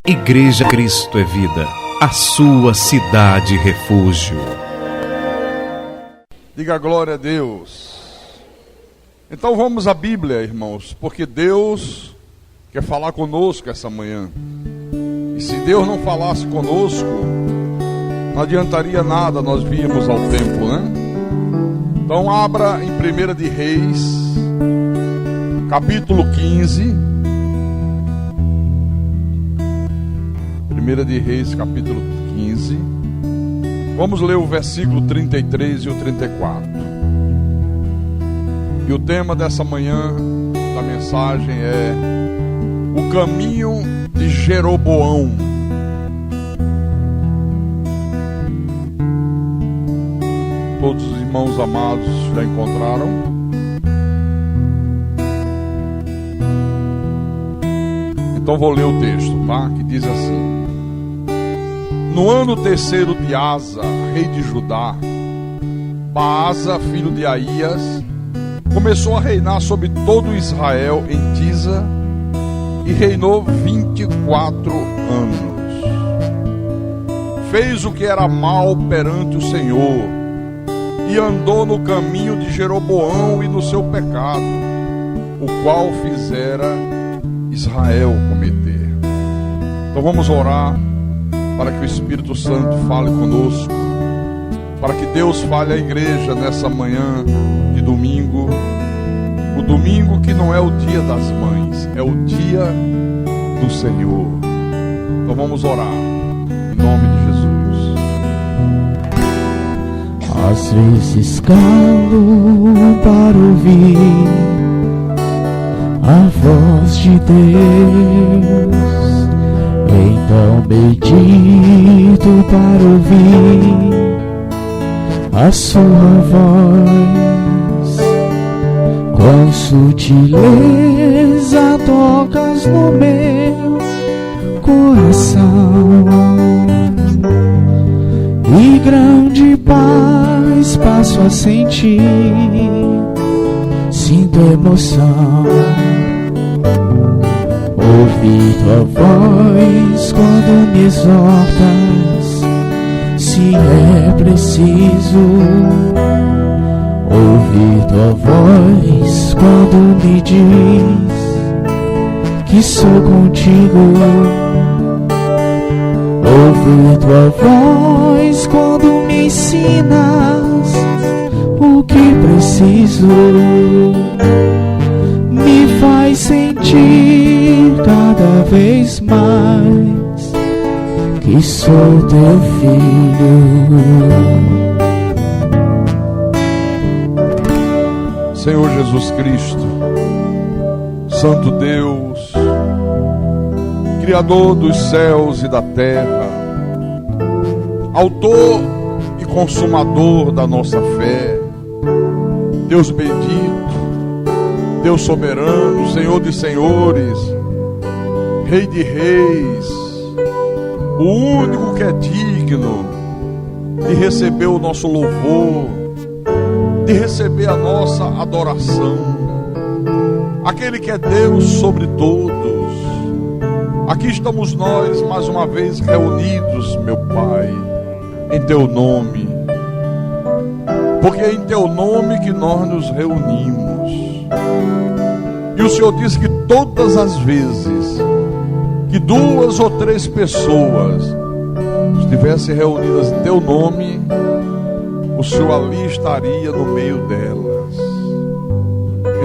Igreja Cristo é Vida, a sua cidade refúgio. Diga glória a Deus. Então vamos à Bíblia, irmãos, porque Deus quer falar conosco essa manhã. E se Deus não falasse conosco, não adiantaria nada nós virmos ao templo, né? Então abra em 1 de Reis, capítulo 15. 1 de Reis, capítulo 15. Vamos ler o versículo 33 e o 34. E o tema dessa manhã da mensagem é o caminho de Jeroboão. Todos os irmãos amados já encontraram? Então vou ler o texto, tá? Que diz assim: no ano terceiro de Asa, rei de Judá, Baasa, filho de Aías, começou a reinar sobre todo Israel em Tisa e reinou 24 anos. Fez o que era mal perante o Senhor e andou no caminho de Jeroboão e no seu pecado, o qual fizera Israel cometer. Então vamos orar para que o Espírito Santo fale conosco, para que Deus fale à igreja nessa manhã de domingo, o domingo que não é o dia das mães, é o dia do Senhor. Então vamos orar, em nome de Jesus. Às vezes calo para ouvir a voz de Deus, então medito para ouvir a sua voz. Com sutileza tocas no meu coração e grande paz passo a sentir. Sinto emoção, ouvir tua voz quando me exortas, se é preciso. Ouvir tua voz quando me diz que sou contigo. Ouvir tua voz quando me ensinas o que preciso. Me faz sentir cada vez mais que sou teu filho. Senhor Jesus Cristo, Santo Deus, Criador dos céus e da terra, Autor e Consumador da nossa fé, Deus bendito, Deus soberano, Senhor de senhores, Rei de reis, o único que é digno de receber o nosso louvor, de receber a nossa adoração, aquele que é Deus sobre todos. Aqui estamos nós mais uma vez reunidos, meu Pai, em teu nome, porque é em teu nome que nós nos reunimos. E o Senhor disse que todas as vezes que 2 ou 3 pessoas estivessem reunidas em teu nome, o Senhor ali estaria no meio delas.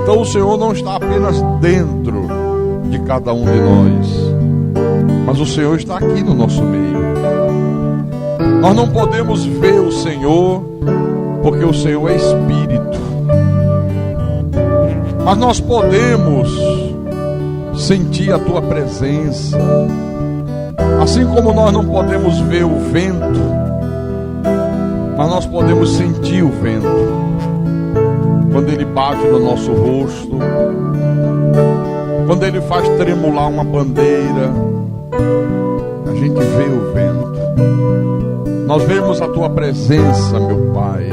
Então o Senhor não está apenas dentro de cada um de nós, mas o Senhor está aqui no nosso meio. Nós não podemos ver o Senhor, porque o Senhor é Espírito, mas nós podemos sentir a tua presença. Assim como nós não podemos ver o vento, mas nós podemos sentir o vento quando ele bate no nosso rosto, quando ele faz tremular uma bandeira, a gente vê o vento. Nós vemos a tua presença, meu Pai,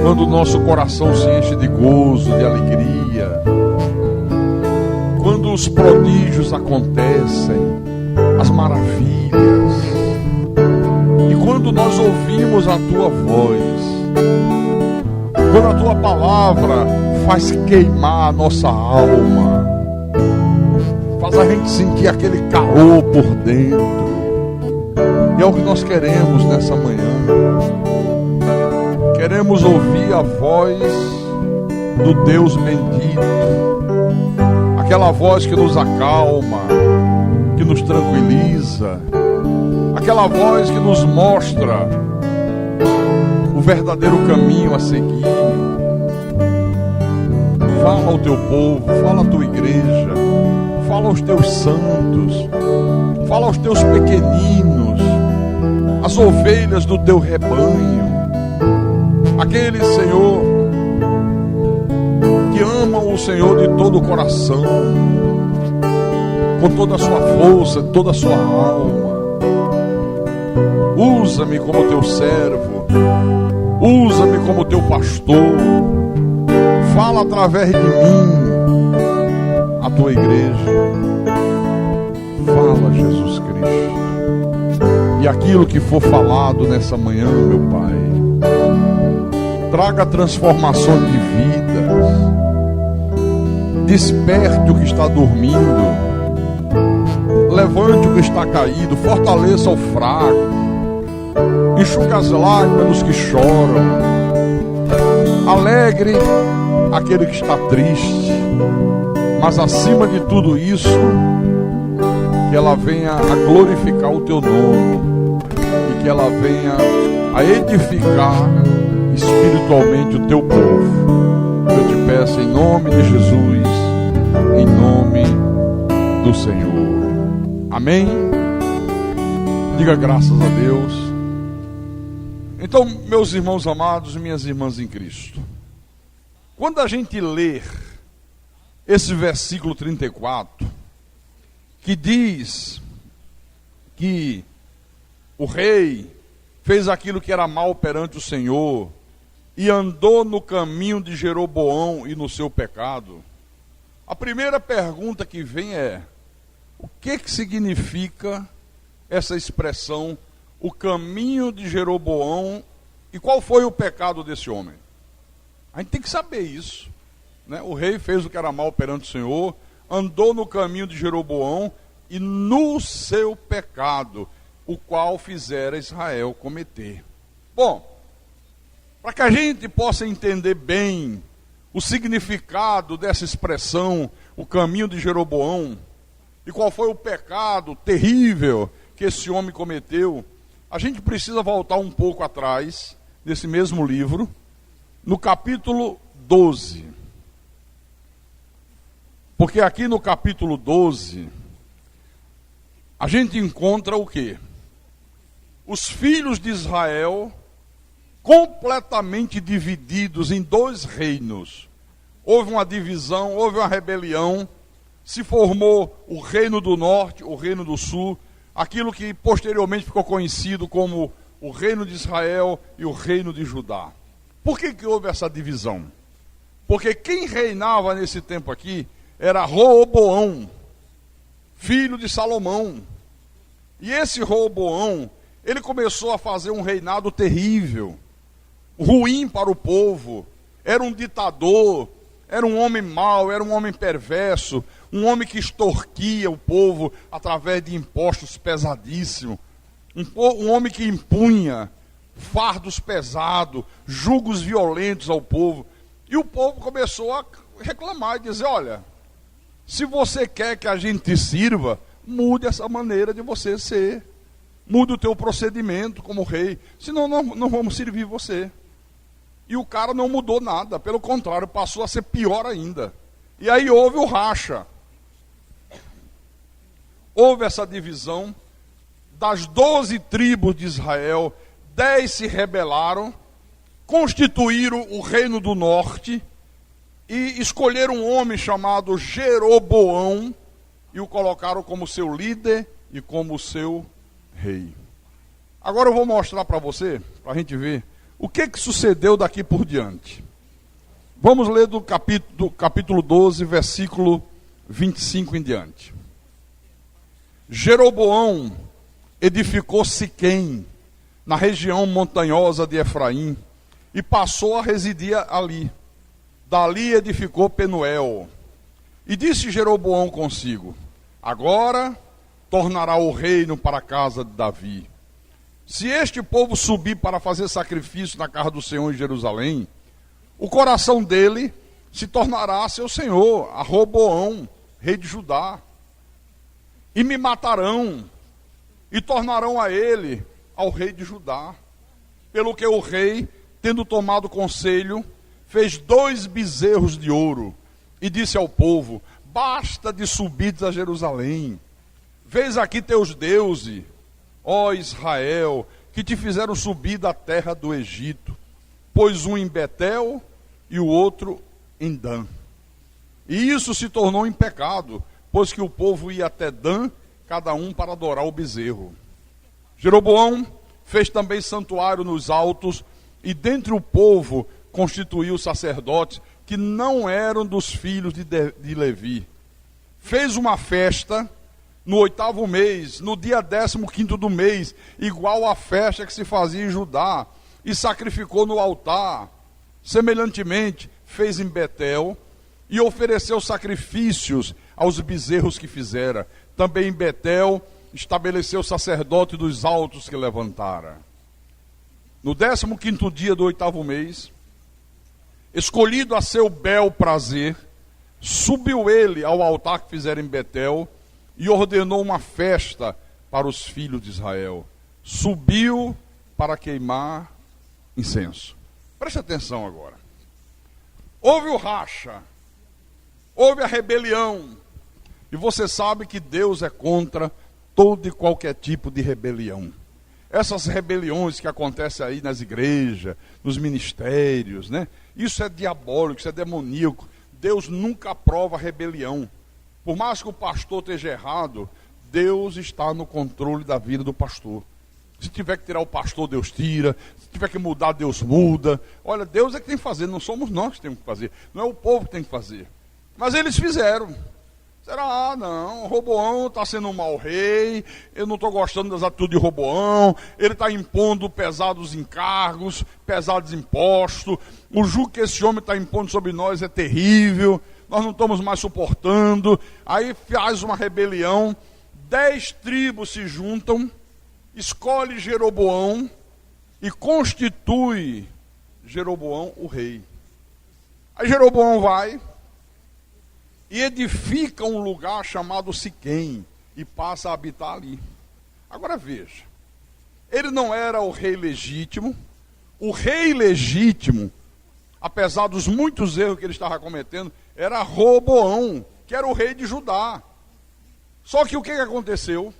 quando o nosso coração se enche de gozo, de alegria, quando os prodígios acontecem, acontecem as maravilhas. E quando nós ouvimos a tua voz, quando a tua palavra faz queimar a nossa alma, faz a gente sentir aquele calor por dentro. E é o que nós queremos nessa manhã. Queremos ouvir a voz do Deus bendito, aquela voz que nos acalma, que nos tranquiliza, aquela voz que nos mostra o verdadeiro caminho a seguir. Fala ao teu povo, fala à tua igreja, fala aos teus santos, fala aos teus pequeninos, as ovelhas do teu rebanho, aqueles, Senhor, que amam o Senhor de todo o coração, com toda a sua força, toda a sua alma. Usa-me como teu servo, usa-me como teu pastor, fala através de mim a tua igreja. Fala, Jesus Cristo. E aquilo que for falado nessa manhã, meu Pai, traga transformação de vidas, desperte o que está dormindo, levante o que está caído, fortaleça o fraco, enxugue as lágrimas dos que choram, alegre aquele que está triste, mas acima de tudo isso, que ela venha a glorificar o teu nome e que ela venha a edificar espiritualmente o teu povo. Eu te peço em nome de Jesus, em nome do Senhor. Amém? Diga graças a Deus. Então, meus irmãos amados e minhas irmãs em Cristo, quando a gente lê esse versículo 34, que diz que o rei fez aquilo que era mal perante o Senhor e andou no caminho de Jeroboão e no seu pecado, a primeira pergunta que vem é: o que significa essa expressão, o caminho de Jeroboão, e qual foi o pecado desse homem? A gente tem que saber isso, né? O rei fez o que era mal perante o Senhor, andou no caminho de Jeroboão e no seu pecado, o qual fizera Israel cometer. Bom, para que a gente possa entender bem o significado dessa expressão, o caminho de Jeroboão, e qual foi o pecado terrível que esse homem cometeu, a gente precisa voltar um pouco atrás, nesse mesmo livro, no capítulo 12. Porque aqui no capítulo 12, a gente encontra o quê? Os filhos de Israel completamente divididos em dois reinos. Houve uma divisão, houve uma rebelião, se formou o reino do norte, o reino do sul, aquilo que posteriormente ficou conhecido como o reino de Israel e o reino de Judá. Por que houve essa divisão? Porque quem reinava nesse tempo aqui era Roboão, filho de Salomão. E esse Roboão, ele começou a fazer um reinado terrível, ruim para o povo. Era um ditador, era um homem mau, era um homem perverso, um homem que extorquia o povo através de impostos pesadíssimos, um homem que impunha fardos pesados, julgos violentos ao povo. E o povo começou a reclamar e dizer: olha, se você quer que a gente te sirva, mude essa maneira de você ser, mude o teu procedimento como rei, senão não vamos servir você. E o cara não mudou nada, pelo contrário, passou a ser pior ainda. E aí houve o racha. Houve essa divisão. Das 12 tribos de Israel, 10 se rebelaram, constituíram o reino do norte e escolheram um homem chamado Jeroboão e o colocaram como seu líder e como seu rei. Agora eu vou mostrar para você, para a gente ver, o que sucedeu daqui por diante. Vamos ler do capítulo 12, versículo 25 em diante. Jeroboão edificou Siquém, na região montanhosa de Efraim, e passou a residir ali. Dali edificou Penuel. E disse Jeroboão consigo: agora tornará o reino para a casa de Davi. Se este povo subir para fazer sacrifício na casa do Senhor em Jerusalém, o coração dele se tornará seu senhor, a Roboão, rei de Judá. E me matarão, e tornarão a ele, ao rei de Judá. Pelo que o rei, tendo tomado conselho, fez 2 bezerros de ouro, e disse ao povo: basta de subir a Jerusalém. Vês aqui teus deuses, ó Israel, que te fizeram subir da terra do Egito, pois um em Betel e o outro em Dan. E isso se tornou em pecado, pois que o povo ia até Dan, cada um para adorar o bezerro. Jeroboão fez também santuário nos altos, e dentre o povo constituiu sacerdotes que não eram dos filhos de Levi. Fez uma festa no 8º mês, no dia 15º do mês, igual à festa que se fazia em Judá, e sacrificou no altar. Semelhantemente, fez em Betel, e ofereceu sacrifícios aos bezerros que fizera. Também em Betel estabeleceu sacerdote dos altos que levantara. No 15º dia do 8º mês, escolhido a seu bel prazer, subiu ele ao altar que fizera em Betel, e ordenou uma festa para os filhos de Israel. Subiu para queimar incenso. Preste atenção agora. Houve o racha, houve a rebelião, e você sabe que Deus é contra todo e qualquer tipo de rebelião. Essas rebeliões que acontecem aí nas igrejas, nos ministérios, né? Isso é diabólico, isso é demoníaco. Deus nunca aprova rebelião. Por mais que o pastor esteja errado, Deus está no controle da vida do pastor. Se tiver que tirar o pastor, Deus tira. Se tiver que mudar, Deus muda. Olha, Deus é que tem que fazer, não somos nós que temos que fazer. Não é o povo que tem que fazer. Mas eles fizeram. Será? Não, Roboão está sendo um mau rei, eu não estou gostando das atitudes de Roboão, ele está impondo pesados encargos, pesados impostos, o jugo que esse homem está impondo sobre nós é terrível, nós não estamos mais suportando. Aí faz uma rebelião, 10 tribos se juntam, escolhe Jeroboão e constitui Jeroboão o rei. Aí Jeroboão vai e edifica um lugar chamado Siquém e passa a habitar ali. Agora veja, ele não era o rei legítimo. O rei legítimo, apesar dos muitos erros que ele estava cometendo, era Roboão, que era o rei de Judá. Só que o que aconteceu?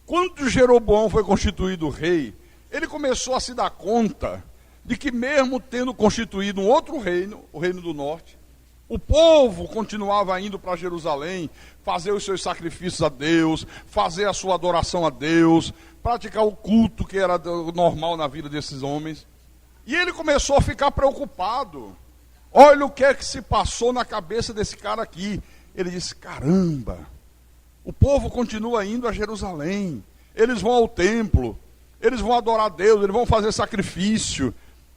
Quando Jeroboão foi constituído rei, ele começou a se dar conta de que mesmo tendo constituído um outro reino, o reino do norte, o povo continuava indo para Jerusalém, fazer os seus sacrifícios a Deus, fazer a sua adoração a Deus, praticar o culto que era normal na vida desses homens. E ele começou a ficar preocupado. Olha o que é que se passou na cabeça desse cara aqui. Ele disse: caramba, o povo continua indo a Jerusalém, eles vão ao templo, eles vão adorar a Deus, eles vão fazer sacrifício.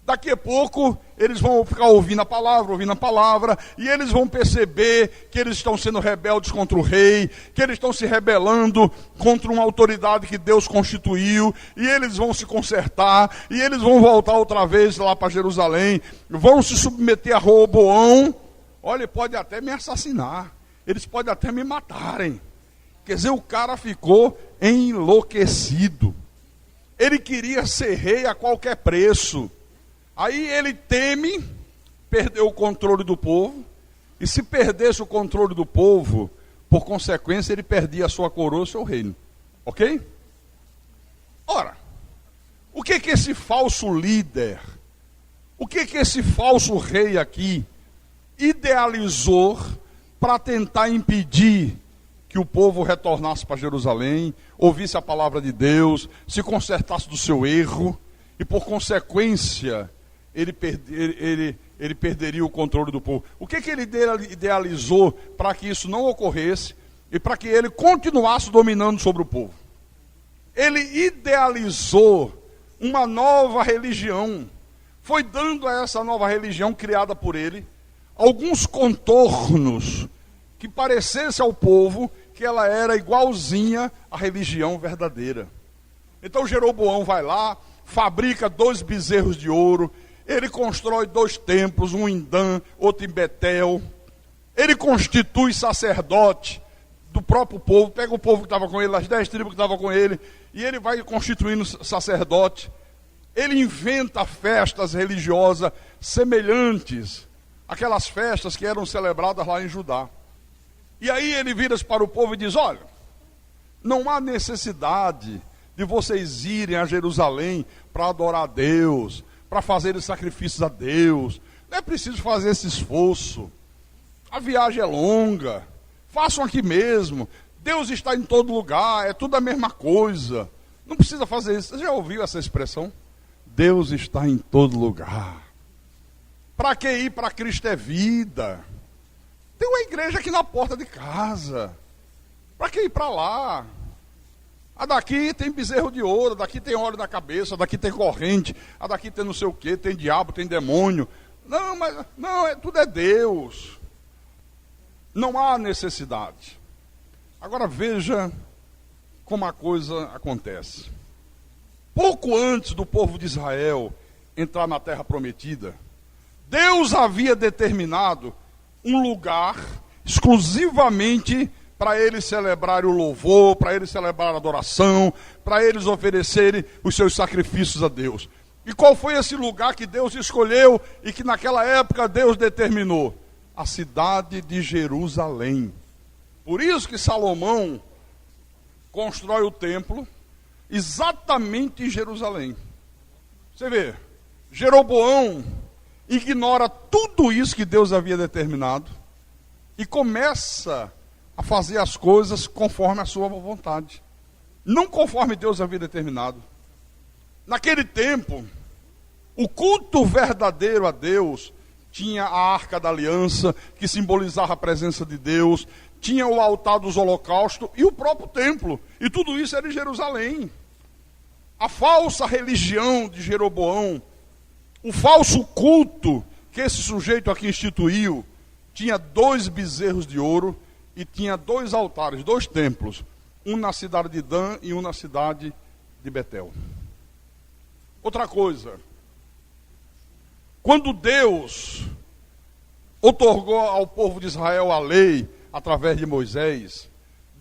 Daqui a pouco, eles vão ficar ouvindo a palavra, e eles vão perceber que eles estão sendo rebeldes contra o rei, que eles estão se rebelando contra uma autoridade que Deus constituiu, e eles vão se consertar, e eles vão voltar outra vez lá para Jerusalém, vão se submeter a Roboão. Olha, pode até me assassinar, eles podem até me matarem. Quer dizer, o cara ficou enlouquecido. Ele queria ser rei a qualquer preço. Aí ele teme perder o controle do povo, e se perdesse o controle do povo, por consequência ele perdia a sua coroa, o seu reino. Ok? Ora, o que esse falso líder, o que esse falso rei aqui idealizou para tentar impedir que o povo retornasse para Jerusalém, ouvisse a palavra de Deus, se consertasse do seu erro, e por consequência ele perderia o controle do povo? O que ele idealizou para que isso não ocorresse e para que ele continuasse dominando sobre o povo. Ele idealizou uma nova religião, foi dando a essa nova religião criada por ele alguns contornos que parecesse ao povo que ela era igualzinha à religião verdadeira. Então Jeroboão vai lá, fabrica 2 bezerros de ouro, ele constrói 2 templos, um em Dan, outro em Betel, ele constitui sacerdote do próprio povo, pega o povo que estava com ele, as 10 tribos que estavam com ele, e ele vai constituindo sacerdote. Ele inventa festas religiosas semelhantes àquelas festas que eram celebradas lá em Judá. E aí ele vira para o povo e diz: olha, não há necessidade de vocês irem a Jerusalém para adorar a Deus, para fazer sacrifícios a Deus. Não é preciso fazer esse esforço. A viagem é longa. Façam aqui mesmo. Deus está em todo lugar, é tudo a mesma coisa. Não precisa fazer isso. Você já ouviu essa expressão? Deus está em todo lugar. Para que ir para Cristo é vida? Tem uma igreja aqui na porta de casa. Para que ir para lá? A daqui tem bezerro de ouro, daqui tem óleo na cabeça, daqui tem corrente, a daqui tem não sei o que, tem diabo, tem demônio. Não, mas não, tudo é Deus. Não há necessidade. Agora veja como a coisa acontece. Pouco antes do povo de Israel entrar na terra prometida, Deus havia determinado um lugar exclusivamente para eles celebrarem o louvor, para eles celebrarem a adoração, para eles oferecerem os seus sacrifícios a Deus. E qual foi esse lugar que Deus escolheu e que naquela época Deus determinou? A cidade de Jerusalém. Por isso que Salomão constrói o templo exatamente em Jerusalém. Você vê, Jeroboão ignora tudo isso que Deus havia determinado e começa a fazer as coisas conforme a sua vontade, não conforme Deus havia determinado. Naquele tempo, o culto verdadeiro a Deus tinha a Arca da Aliança, que simbolizava a presença de Deus, tinha o altar dos holocaustos e o próprio templo, e tudo isso era em Jerusalém. A falsa religião de Jeroboão, o falso culto que esse sujeito aqui instituiu, tinha 2 bezerros de ouro e tinha 2 altares, 2 templos, um na cidade de Dan e um na cidade de Betel. Outra coisa, quando Deus outorgou ao povo de Israel a lei através de Moisés,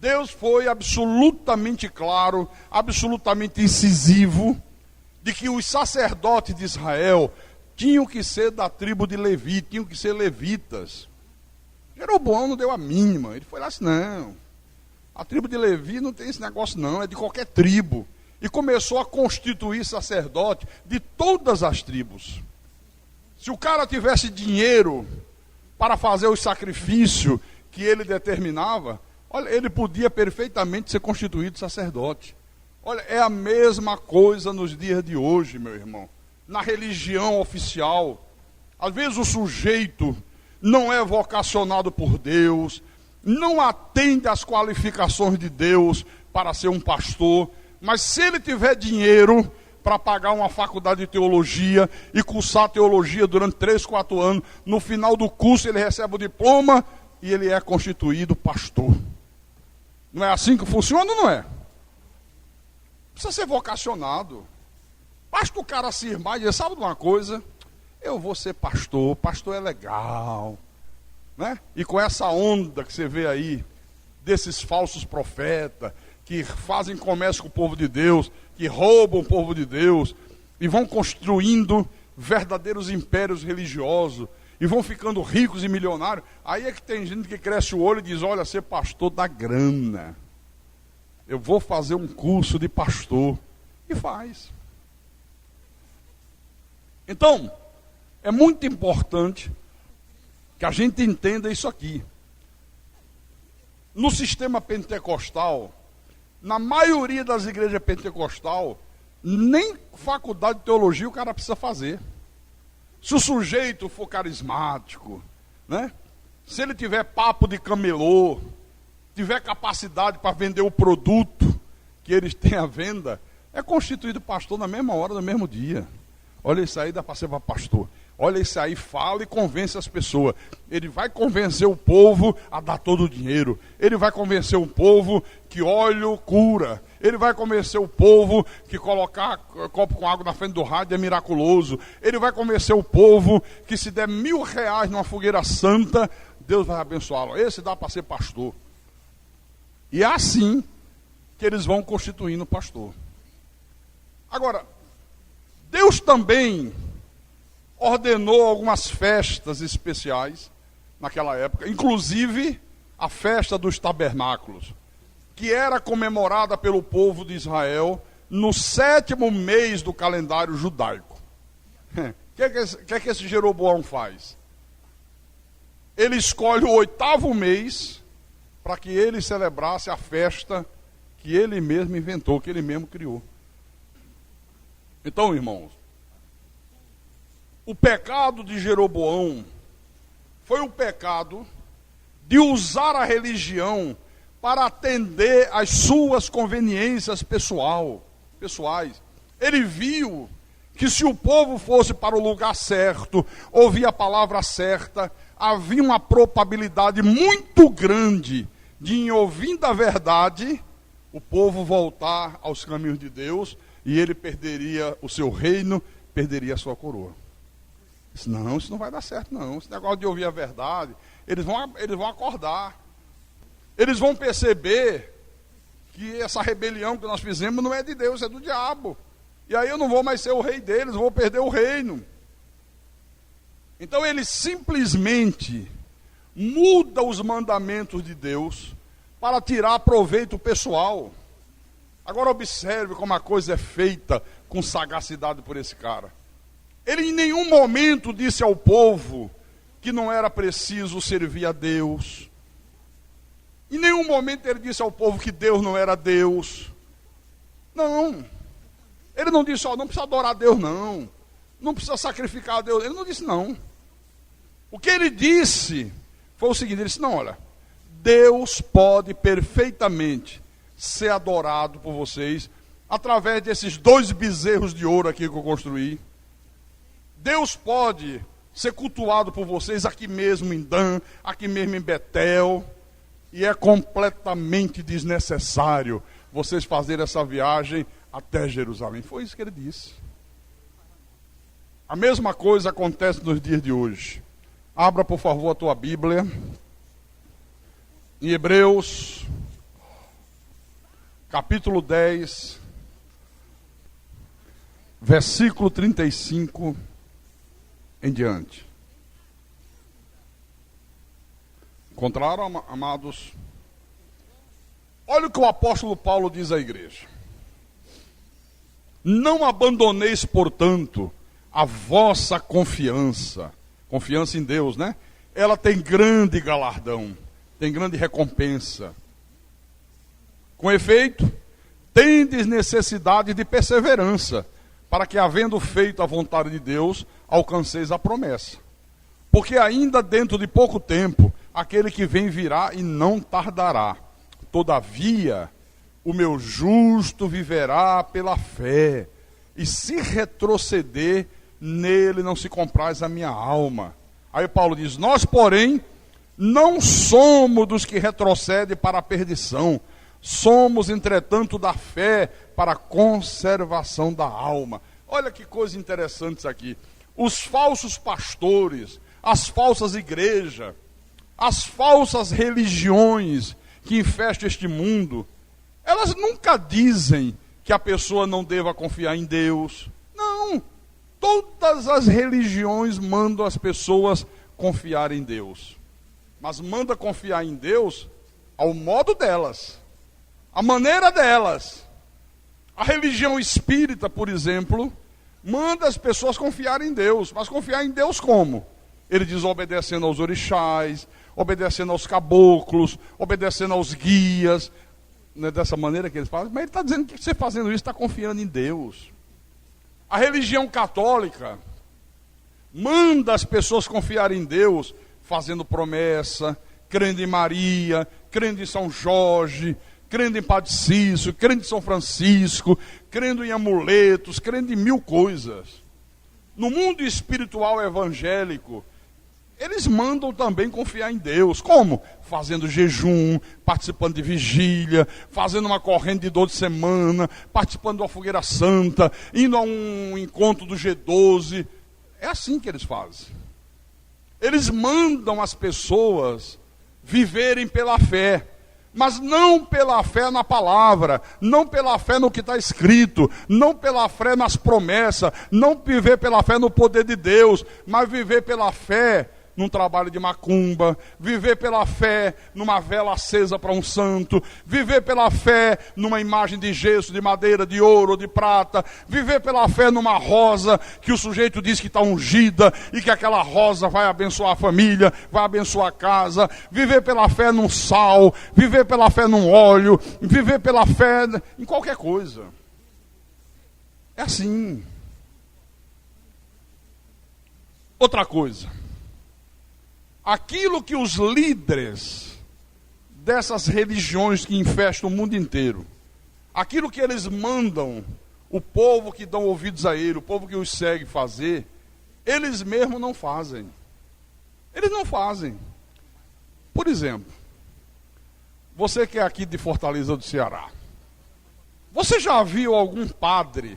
Deus foi absolutamente claro, absolutamente incisivo, de que os sacerdotes de Israel tinham que ser da tribo de Levi, tinham que ser levitas. Jeroboão não deu a mínima, ele foi lá assim: não, a tribo de Levi não tem esse negócio não, é de qualquer tribo. E começou a constituir sacerdote de todas as tribos. Se o cara tivesse dinheiro para fazer o sacrifício que ele determinava, olha, ele podia perfeitamente ser constituído sacerdote. Olha, é a mesma coisa nos dias de hoje, meu irmão. Na religião oficial, às vezes o sujeito não é vocacionado por Deus, não atende às qualificações de Deus para ser um pastor, mas se ele tiver dinheiro para pagar uma faculdade de teologia e cursar teologia durante 3, 4 anos, no final do curso ele recebe o diploma e ele é constituído pastor. Não é assim que funciona, não é? Precisa ser vocacionado. Basta o cara se irmar e dizer: sabe de uma coisa? Eu vou ser pastor, pastor é legal, né? E com essa onda que você vê aí, desses falsos profetas, que fazem comércio com o povo de Deus, que roubam o povo de Deus, e vão construindo verdadeiros impérios religiosos, e vão ficando ricos e milionários, aí é que tem gente que cresce o olho e diz: olha, ser pastor dá grana, eu vou fazer um curso de pastor, e faz. Então, é muito importante que a gente entenda isso aqui. No sistema pentecostal, na maioria das igrejas pentecostal, nem faculdade de teologia o cara precisa fazer. Se o sujeito for carismático, né? Se ele tiver papo de camelô, tiver capacidade para vender o produto que eles têm à venda, é constituído pastor na mesma hora, no mesmo dia. Olha, isso aí dá para ser para pastor. Olha, isso aí fala e convence as pessoas. Ele vai convencer o povo a dar todo o dinheiro. Ele vai convencer o povo que óleo cura. Ele vai convencer o povo que colocar copo com água na frente do rádio é miraculoso. Ele vai convencer o povo que se der R$1.000 numa fogueira santa, Deus vai abençoá-lo. Esse dá para ser pastor. E é assim que eles vão constituindo pastor. Agora, Deus também ordenou algumas festas especiais naquela época, inclusive a festa dos tabernáculos, que era comemorada pelo povo de Israel no 7º mês do calendário judaico. O que é que esse Jeroboão faz? Ele escolhe o 8º mês para que ele celebrasse a festa que ele mesmo inventou, que ele mesmo criou. Então, irmãos, o pecado de Jeroboão foi o pecado de usar a religião para atender às suas conveniências pessoais. Ele viu que se o povo fosse para o lugar certo, ouvir a palavra certa, havia uma probabilidade muito grande de, em ouvindo a verdade, o povo voltar aos caminhos de Deus e ele perderia o seu reino, perderia a sua coroa. Disse, não, isso não vai dar certo não. Esse negócio de ouvir a verdade, eles vão acordar. Eles vão perceber que essa rebelião que nós fizemos não é de Deus, é do diabo. E aí eu não vou mais ser o rei deles, vou perder o reino. Então ele simplesmente muda os mandamentos de Deus para tirar proveito pessoal. Agora observe como a coisa é feita com sagacidade por esse cara. Ele em nenhum momento disse ao povo que não era preciso servir a Deus. Em nenhum momento ele disse ao povo que Deus não era Deus. Não. Ele não disse, não precisa adorar a Deus não. Não precisa sacrificar a Deus. Ele não disse não. O que ele disse foi o seguinte, ele disse, não, olha, Deus pode perfeitamente ser adorado por vocês através desses 2 bezerros de ouro aqui que eu construí. Deus pode ser cultuado por vocês aqui mesmo em Dan, aqui mesmo em Betel, e é completamente desnecessário vocês fazerem essa viagem até Jerusalém. Foi isso que ele disse. A mesma coisa acontece nos dias de hoje. Abra, por favor, a tua Bíblia. Em Hebreus, capítulo 10, versículo 35 em diante. Encontraram, amados? Olha o que o apóstolo Paulo diz à igreja. Não abandoneis, portanto, a vossa confiança. Confiança em Deus, né? Ela tem grande galardão, tem grande recompensa. Com efeito, tendes necessidade de perseverança, para que, havendo feito a vontade de Deus, alcanceis a promessa. Porque ainda dentro de pouco tempo, aquele que vem virá e não tardará. Todavia, o meu justo viverá pela fé, e se retroceder, nele não se compraz a minha alma. Aí Paulo diz, nós, porém, não somos dos que retrocedem para a perdição, somos, entretanto, da fé para a conservação da alma. Olha que coisa interessante isso aqui. Os falsos pastores, as falsas igrejas, as falsas religiões que infestam este mundo, elas nunca dizem que a pessoa não deva confiar em Deus. Não. Todas as religiões mandam as pessoas confiar em Deus. Mas manda confiar em Deus ao modo delas, à maneira delas. A religião espírita, por exemplo, manda as pessoas confiarem em Deus. Mas confiar em Deus como? Ele diz obedecendo aos orixás, obedecendo aos caboclos, obedecendo aos guias. Não é dessa maneira que eles falam, mas ele está dizendo que você fazendo isso está confiando em Deus. A religião católica manda as pessoas confiarem em Deus, fazendo promessa, crendo em Maria, crendo em São Jorge, crendo em Padre Cícero, crendo em São Francisco, crendo em amuletos, crendo em mil coisas. No mundo espiritual evangélico, eles mandam também confiar em Deus. Como? Fazendo jejum, participando de vigília, fazendo uma corrente de 12 semanas, participando de uma fogueira santa, indo a um encontro do G12. É assim que eles fazem. Eles mandam as pessoas viverem pela fé, mas não pela fé na palavra, não pela fé no que está escrito, não pela fé nas promessas, não viver pela fé no poder de Deus, mas viver pela fé num trabalho de macumba, viver pela fé numa vela acesa para um santo, viver pela fé numa imagem de gesso, de madeira, de ouro, de prata, viver pela fé numa rosa que o sujeito diz que está ungida e que aquela rosa vai abençoar a família, vai abençoar a casa, viver pela fé num sal, viver pela fé num óleo, viver pela fé em qualquer coisa. É assim. Outra coisa, aquilo que os líderes dessas religiões que infestam o mundo inteiro, aquilo que eles mandam o povo que dão ouvidos a ele, o povo que os segue fazer, eles mesmos não fazem. Eles não fazem. Por exemplo, você que é aqui de Fortaleza do Ceará, você já viu algum padre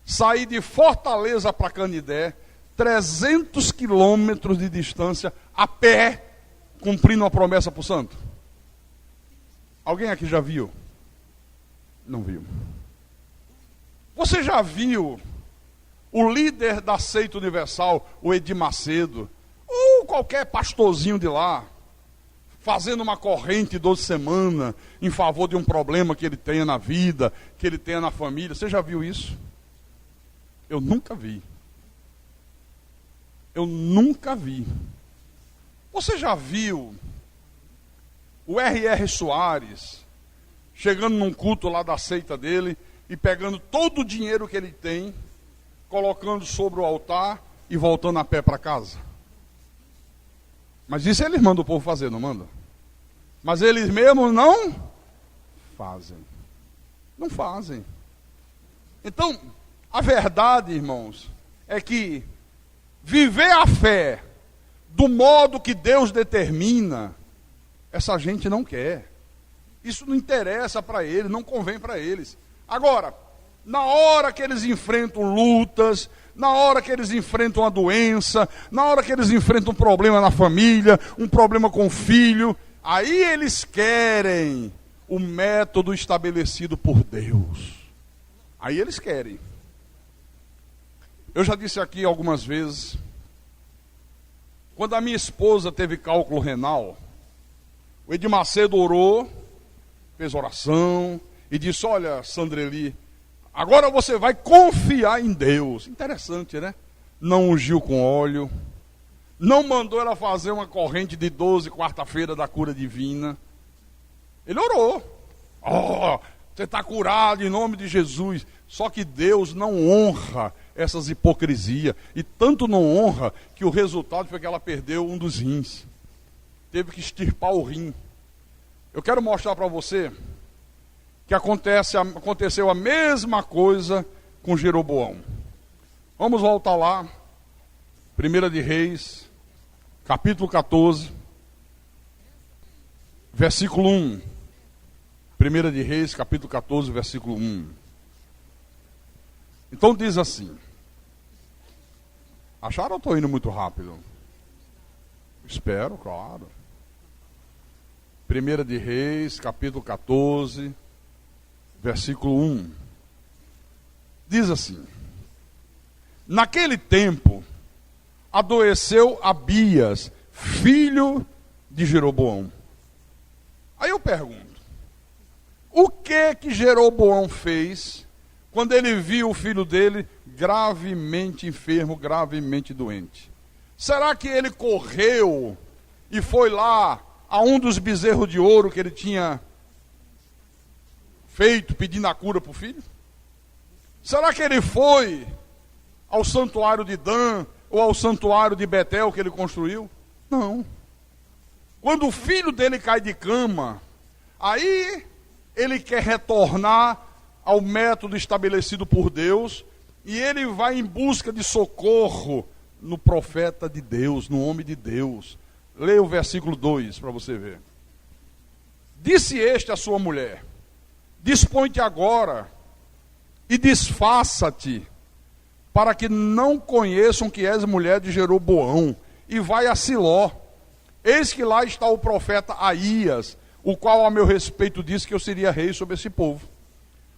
sair de Fortaleza para Canidé, 300 quilômetros de distância, a pé, cumprindo uma promessa para o santo? Alguém aqui já viu? Não viu. Você já viu o líder da seita universal, o Edir Macedo, ou qualquer pastorzinho de lá, fazendo uma corrente de 12 semanas, em favor de um problema que ele tenha na vida, que ele tenha na família? Você já viu isso? Eu nunca vi. Eu nunca vi. Você já viu o R.R. Soares chegando num culto lá da seita dele e pegando todo o dinheiro que ele tem, colocando sobre o altar e voltando a pé para casa? Mas isso eles mandam o povo fazer, não mandam? Mas eles mesmos não fazem. Não fazem. Então, a verdade, irmãos, é que viver a fé do modo que Deus determina, essa gente não quer. Isso não interessa para eles, não convém para eles. Agora, na hora que eles enfrentam lutas, na hora que eles enfrentam uma doença, na hora que eles enfrentam um problema na família, um problema com o filho, aí eles querem o método estabelecido por Deus. Aí eles querem. Eu já disse aqui algumas vezes, quando a minha esposa teve cálculo renal, o Edir Macedo orou, fez oração e disse: olha, Sandreli, agora você vai confiar em Deus. Interessante, né? Não ungiu com óleo, não mandou ela fazer uma corrente de 12 quarta-feira da cura divina. Ele orou. Oh, você está curado em nome de Jesus. Só que Deus não honra essas hipocrisias. E tanto não honra que o resultado foi que ela perdeu um dos rins. Teve que extirpar o rim. Eu quero mostrar para você que aconteceu a mesma coisa com Jeroboão. Vamos voltar lá. 1 de Reis, capítulo 14, versículo 1. 1 de Reis, capítulo 14, versículo 1. Então diz assim. Acharam ou estou indo muito rápido? Espero, claro. 1 de Reis, capítulo 14, versículo 1. Diz assim: naquele tempo, adoeceu Abias, filho de Jeroboão. Aí eu pergunto, o que Jeroboão fez quando ele viu o filho dele gravemente enfermo, gravemente doente? Será que ele correu e foi lá a um dos bezerros de ouro que ele tinha feito, pedindo a cura para o filho? Será que ele foi ao santuário de Dan ou ao santuário de Betel que ele construiu? Não. Quando o filho dele cai de cama, aí ele quer retornar ao método estabelecido por Deus, e ele vai em busca de socorro no profeta de Deus, no homem de Deus. Leia o versículo 2 para você ver. Disse este à sua mulher: dispõe-te agora e disfarça-te, para que não conheçam que és mulher de Jeroboão, e vai a Siló. Eis que lá está o profeta Aías, o qual a meu respeito disse que eu seria rei sobre esse povo.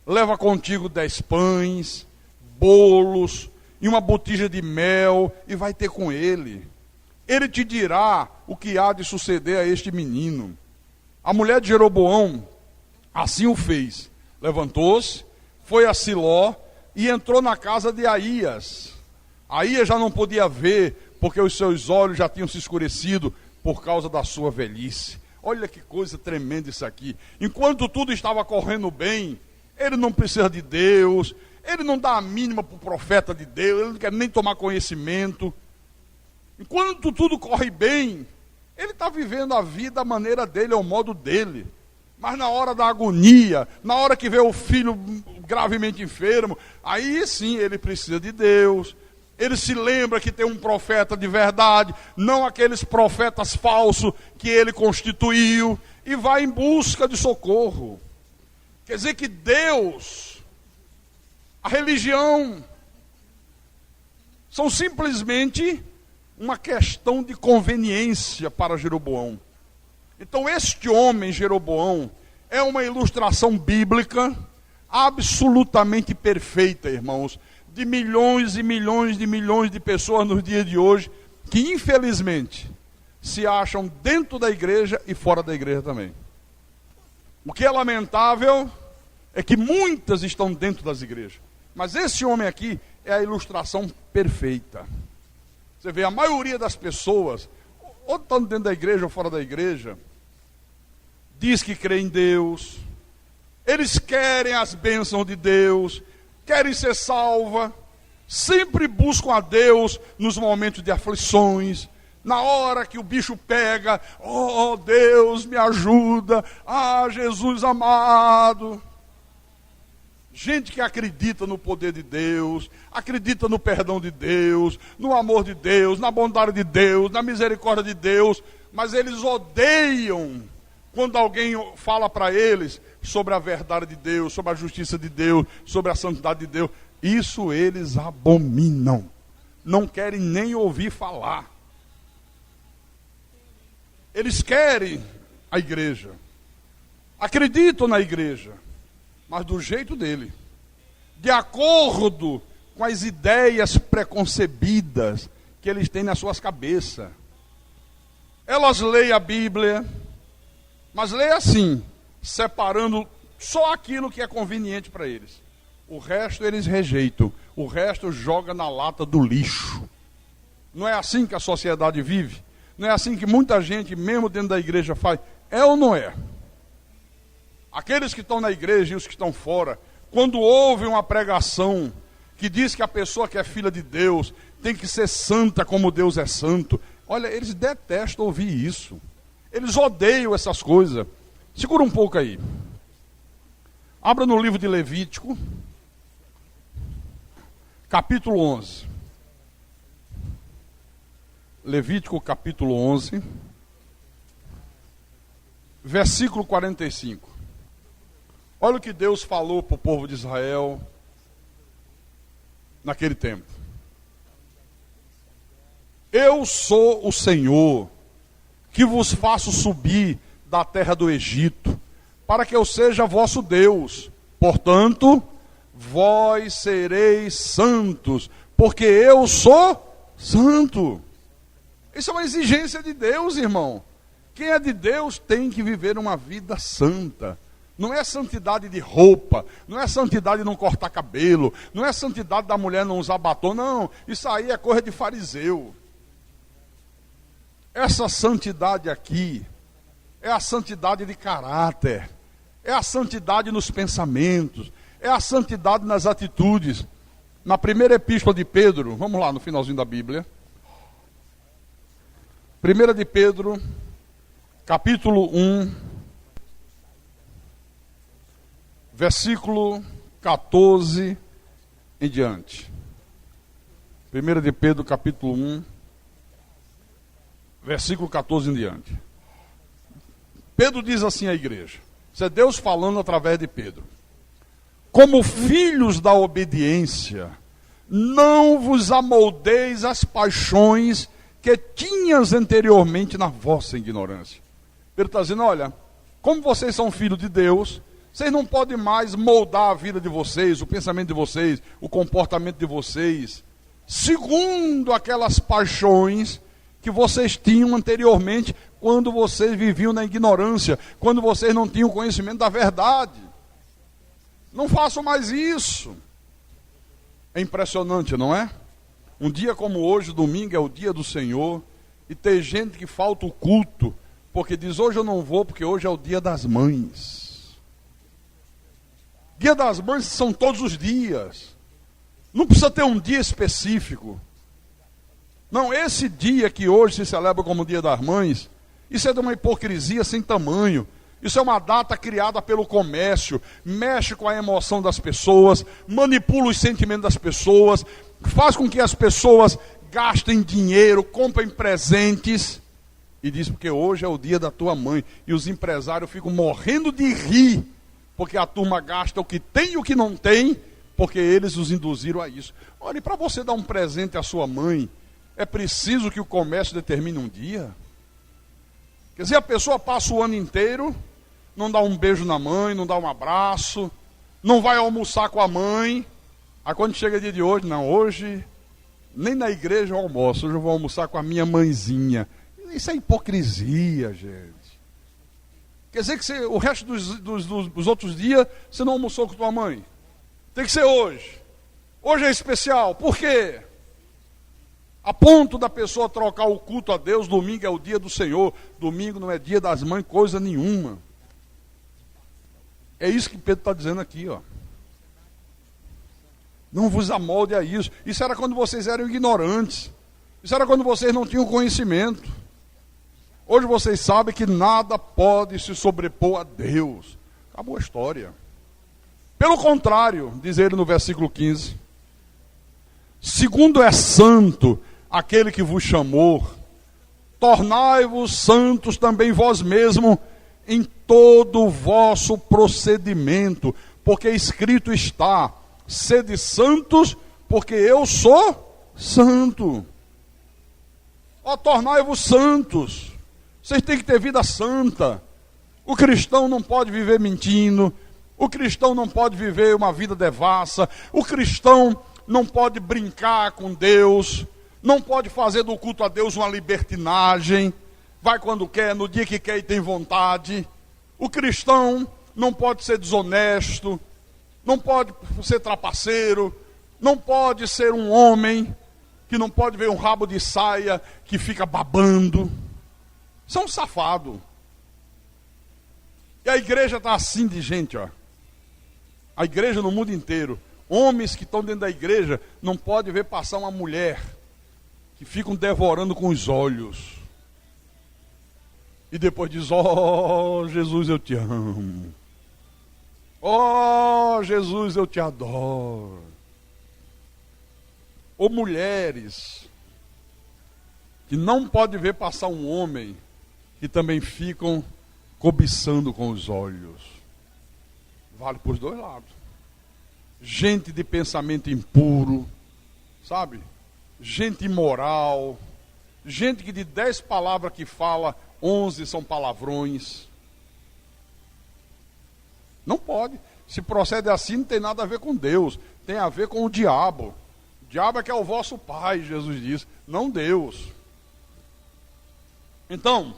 Leva contigo 10 pães, bolos e uma botija de mel, e vai ter com ele. Ele te dirá o que há de suceder a este menino. A mulher de Jeroboão assim o fez. Levantou-se, foi a Siló e entrou na casa de Aías. Aías já não podia ver, porque os seus olhos já tinham se escurecido por causa da sua velhice. Olha que coisa tremenda isso aqui. Enquanto tudo estava correndo bem, ele não precisa de Deus, ele não dá a mínima para o profeta de Deus, ele não quer nem tomar conhecimento. Enquanto tudo corre bem, ele está vivendo a vida à maneira dele, ao modo dele. Mas na hora da agonia, na hora que vê o filho gravemente enfermo, aí sim ele precisa de Deus. Ele se lembra que tem um profeta de verdade, não aqueles profetas falsos que ele constituiu, e vai em busca de socorro. Quer dizer que Deus, a religião, são simplesmente uma questão de conveniência para Jeroboão. Então este homem, Jeroboão, é uma ilustração bíblica absolutamente perfeita, irmãos, de milhões e milhões de pessoas nos dias de hoje, que infelizmente se acham dentro da igreja e fora da igreja também. O que é lamentável é que muitas estão dentro das igrejas, mas esse homem aqui é a ilustração perfeita. Você vê, a maioria das pessoas, ou estão dentro da igreja ou fora da igreja, diz que crê em Deus, eles querem as bênçãos de Deus, querem ser salva, sempre buscam a Deus nos momentos de aflições, na hora que o bicho pega, oh Deus me ajuda, ah Jesus amado. Gente que acredita no poder de Deus, acredita no perdão de Deus, no amor de Deus, na bondade de Deus, na misericórdia de Deus, mas eles odeiam quando alguém fala para eles sobre a verdade de Deus, sobre a justiça de Deus, sobre a santidade de Deus. Isso eles abominam, não querem nem ouvir falar. Eles querem a igreja, acreditam na igreja, mas do jeito dele, de acordo com as ideias preconcebidas que eles têm nas suas cabeças. Elas leem a Bíblia, mas leem assim, separando só aquilo que é conveniente para eles. O resto eles rejeitam, o resto joga na lata do lixo. Não é assim que a sociedade vive? Não é assim que muita gente, mesmo dentro da igreja, faz? É ou não é? Aqueles que estão na igreja e os que estão fora, quando ouvem uma pregação que diz que a pessoa que é filha de Deus tem que ser santa como Deus é santo, olha, eles detestam ouvir isso. Eles odeiam essas coisas. Segura um pouco aí. Abra no livro de Levítico, capítulo 11. Levítico, capítulo 11, versículo 45. Olha o que Deus falou para o povo de Israel naquele tempo. Eu sou o Senhor, que vos faço subir da terra do Egito, para que eu seja vosso Deus. Portanto, vós sereis santos, porque eu sou santo. Isso é uma exigência de Deus, irmão. Quem é de Deus tem que viver uma vida santa. Não é santidade de roupa, não é santidade de não cortar cabelo, não é santidade da mulher não usar batom, não. Isso aí é coisa de fariseu. Essa santidade aqui é a santidade de caráter, é a santidade nos pensamentos, é a santidade nas atitudes. Na primeira epístola de Pedro, vamos lá no finalzinho da Bíblia. 1 de Pedro, capítulo 1, versículo 14 em diante. 1 de Pedro, capítulo 1, versículo 14 em diante. Pedro diz assim à igreja, isso é Deus falando através de Pedro: como filhos da obediência, não vos amoldeis às paixões que tinhas anteriormente na vossa ignorância. Pedro está dizendo, olha, como vocês são filhos de Deus, vocês não podem mais moldar a vida de vocês, o pensamento de vocês, o comportamento de vocês, segundo aquelas paixões que vocês tinham anteriormente, quando vocês viviam na ignorância, quando vocês não tinham conhecimento da verdade. Não façam mais isso. É impressionante, não é? Um dia como hoje, domingo, é o dia do Senhor, e tem gente que falta o culto, porque diz, hoje eu não vou, porque hoje é o dia das mães. Dia das mães são todos os dias. Não precisa ter um dia específico. Não, esse dia que hoje se celebra como dia das mães, isso é de uma hipocrisia sem tamanho. Isso é uma data criada pelo comércio, mexe com a emoção das pessoas, manipula os sentimentos das pessoas, faz com que as pessoas gastem dinheiro, comprem presentes, e diz, porque hoje é o dia da tua mãe. E os empresários ficam morrendo de rir, porque a turma gasta o que tem e o que não tem, porque eles os induziram a isso. Olha, e para você dar um presente à sua mãe, é preciso que o comércio determine um dia? Quer dizer, a pessoa passa o ano inteiro, não dá um beijo na mãe, não dá um abraço, não vai almoçar com a mãe. Aí quando chega dia de hoje, não, hoje nem na igreja eu almoço, hoje eu vou almoçar com a minha mãezinha. Isso é hipocrisia, gente. Quer dizer que você, o resto dos outros dias você não almoçou com tua mãe. Tem que ser hoje. Hoje é especial. Por quê? A ponto da pessoa trocar o culto a Deus, domingo é o dia do Senhor, domingo não é dia das mães, coisa nenhuma. É isso que Pedro está dizendo aqui, ó. Não vos amolde a isso. Isso era quando vocês eram ignorantes. Isso era quando vocês não tinham conhecimento. Hoje vocês sabem que nada pode se sobrepor a Deus. Acabou a história. Pelo contrário, diz ele no versículo 15, segundo é santo aquele que vos chamou, tornai-vos santos também vós mesmos em todo o vosso procedimento, porque escrito está, sede santos, porque eu sou santo. Ó, tornai-vos santos. Vocês têm que ter vida santa. O cristão não pode viver mentindo. O cristão não pode viver uma vida devassa. O cristão não pode brincar com Deus. Não pode fazer do culto a Deus uma libertinagem. Vai quando quer, no dia que quer e tem vontade. O cristão não pode ser desonesto. Não pode ser trapaceiro. Não pode ser um homem que não pode ver um rabo de saia que fica babando. Isso é um safado. E a igreja está assim de gente, ó. A igreja no mundo inteiro. Homens que estão dentro da igreja não podem ver passar uma mulher que ficam devorando com os olhos. E depois diz, ó, Jesus, eu te amo. Ó, Jesus, eu te adoro. Ou mulheres que não podem ver passar um homem que também ficam cobiçando com os olhos. Vale para os dois lados. Gente de pensamento impuro, sabe? Gente imoral, gente que de 10 palavras que fala, 11 são palavrões. Não pode. Se procede assim, não tem nada a ver com Deus, tem a ver com o diabo. O diabo é que é o vosso pai, Jesus diz, não Deus. Então,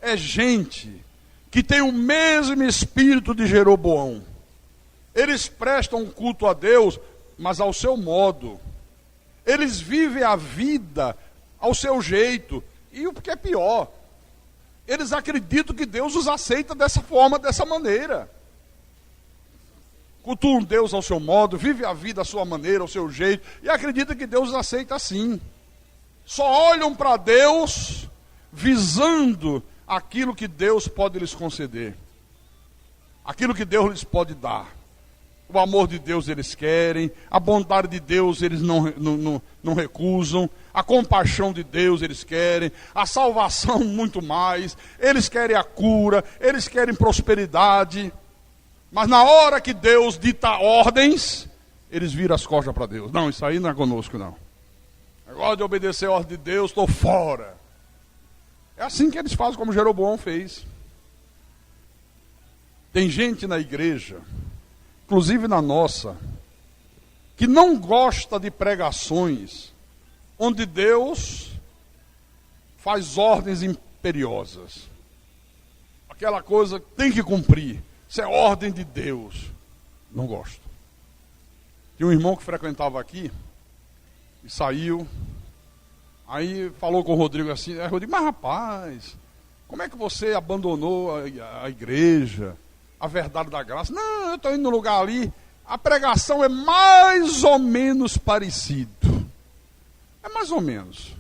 é gente que tem o mesmo espírito de Jeroboão. Eles prestam culto a Deus, mas ao seu modo. Eles vivem a vida ao seu jeito. E o que é pior, eles acreditam que Deus os aceita dessa forma, dessa maneira. Cultuam Deus ao seu modo, vive a vida à sua maneira, ao seu jeito, e acreditam que Deus os aceita assim. Só olham para Deus visando aquilo que Deus pode lhes conceder, aquilo que Deus lhes pode dar. O amor de Deus eles querem, a bondade de Deus eles não recusam, a compaixão de Deus eles querem, a salvação muito mais, eles querem a cura, eles querem prosperidade. Mas na hora que Deus dita ordens, eles viram as costas para Deus. Não, isso aí não é conosco não. Agora de obedecer a ordem de Deus, estou fora. É assim que eles fazem, como Jeroboão fez. Tem gente na igreja, inclusive na nossa, que não gosta de pregações onde Deus faz ordens imperiosas. Aquela coisa que tem que cumprir. Isso é ordem de Deus. Não gosto. Tinha um irmão que frequentava aqui e saiu. Aí falou com o Rodrigo assim, Rodrigo, mas rapaz, como é que você abandonou a igreja, a verdade da graça? Não, eu estou indo no lugar ali, a pregação é mais ou menos parecido. É mais ou menos.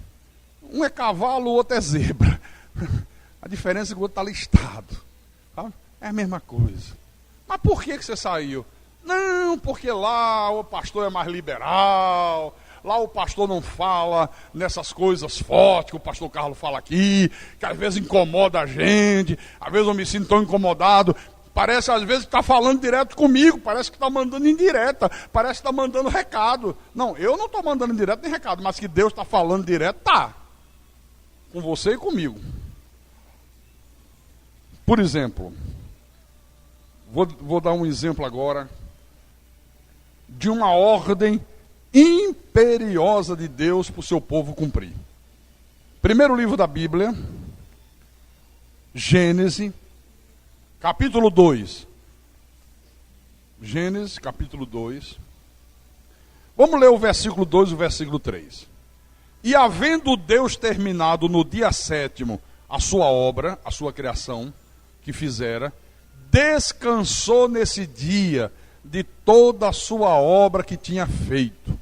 Um é cavalo, o outro é zebra. A diferença é que o outro está listado. Tá? É a mesma coisa. Mas por que você saiu? Não, porque lá o pastor é mais liberal, lá o pastor não fala nessas coisas fortes que o pastor Carlos fala aqui, que às vezes incomoda a gente, às vezes eu me sinto tão incomodado, parece às vezes que está falando direto comigo, parece que está mandando indireta, parece que está mandando recado. Não, eu não estou mandando direto nem recado, mas que Deus está falando direto, tá. Com você e comigo. Por exemplo, vou dar um exemplo agora de uma ordem imperiosa de Deus para o seu povo cumprir. Primeiro livro da Bíblia, Gênesis, capítulo 2. Gênesis, capítulo 2. Vamos ler o versículo 2 e o versículo 3. E havendo Deus terminado no dia 7º a sua obra, a sua criação, que fizera, descansou nesse dia de toda a sua obra que tinha feito.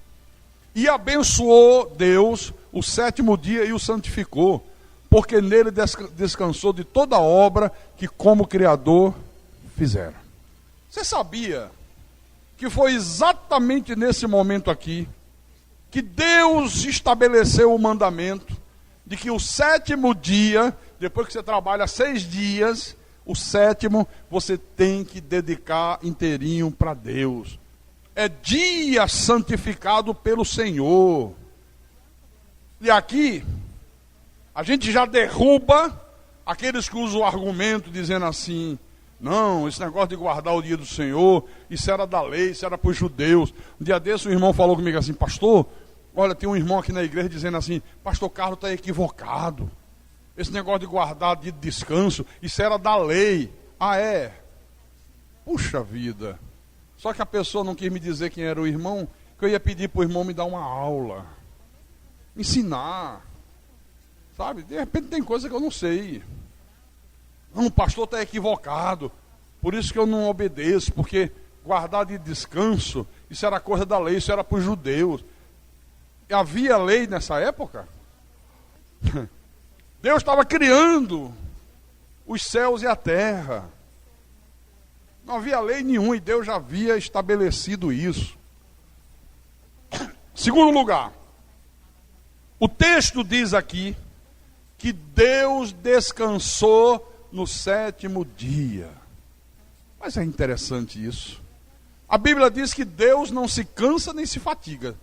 E abençoou Deus o 7º dia e o santificou, porque nele descansou de toda a obra que como Criador fizera. Você sabia que foi exatamente nesse momento aqui que Deus estabeleceu o mandamento de que o 7º dia, depois que você trabalha 6 dias, o 7º você tem que dedicar inteirinho para Deus. É dia santificado pelo Senhor. E aqui, a gente já derruba aqueles que usam o argumento dizendo assim, não, esse negócio de guardar o dia do Senhor, isso era da lei, isso era para os judeus. Um dia desse o irmão falou comigo assim, pastor, olha, tem um irmão aqui na igreja dizendo assim, pastor Carlos está equivocado. Esse negócio de guardar dia de descanso, isso era da lei. Ah, é? Puxa vida. Só que a pessoa não quis me dizer quem era o irmão, que eu ia pedir para o irmão me dar uma aula. Ensinar. Sabe? De repente tem coisa que eu não sei. Não, o pastor está equivocado. Por isso que eu não obedeço, porque guardar de descanso, isso era coisa da lei, isso era para os judeus. E havia lei nessa época? Deus estava criando os céus e a terra. Não havia lei nenhuma e Deus já havia estabelecido isso. Segundo lugar, o texto diz aqui que Deus descansou no 7º dia. Mas é interessante isso. A Bíblia diz que Deus não se cansa nem se fatiga.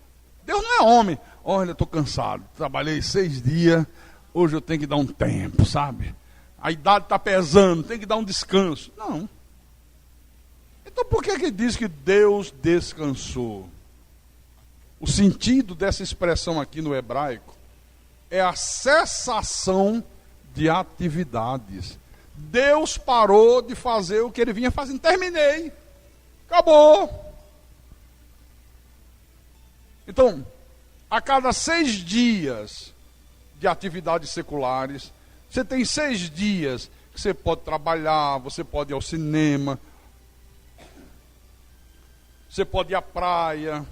Deus não é homem. Olha, estou cansado, trabalhei 6 dias, hoje eu tenho que dar um tempo, sabe? A idade está pesando, tem que dar um descanso. Não. Então por que diz que Deus descansou? O sentido dessa expressão aqui no hebraico é a cessação de atividades. Deus parou de fazer o que ele vinha fazendo. Terminei. Acabou. Então, a cada 6 dias de atividades seculares, você tem 6 dias que você pode trabalhar, você pode ir ao cinema, você pode ir à praia,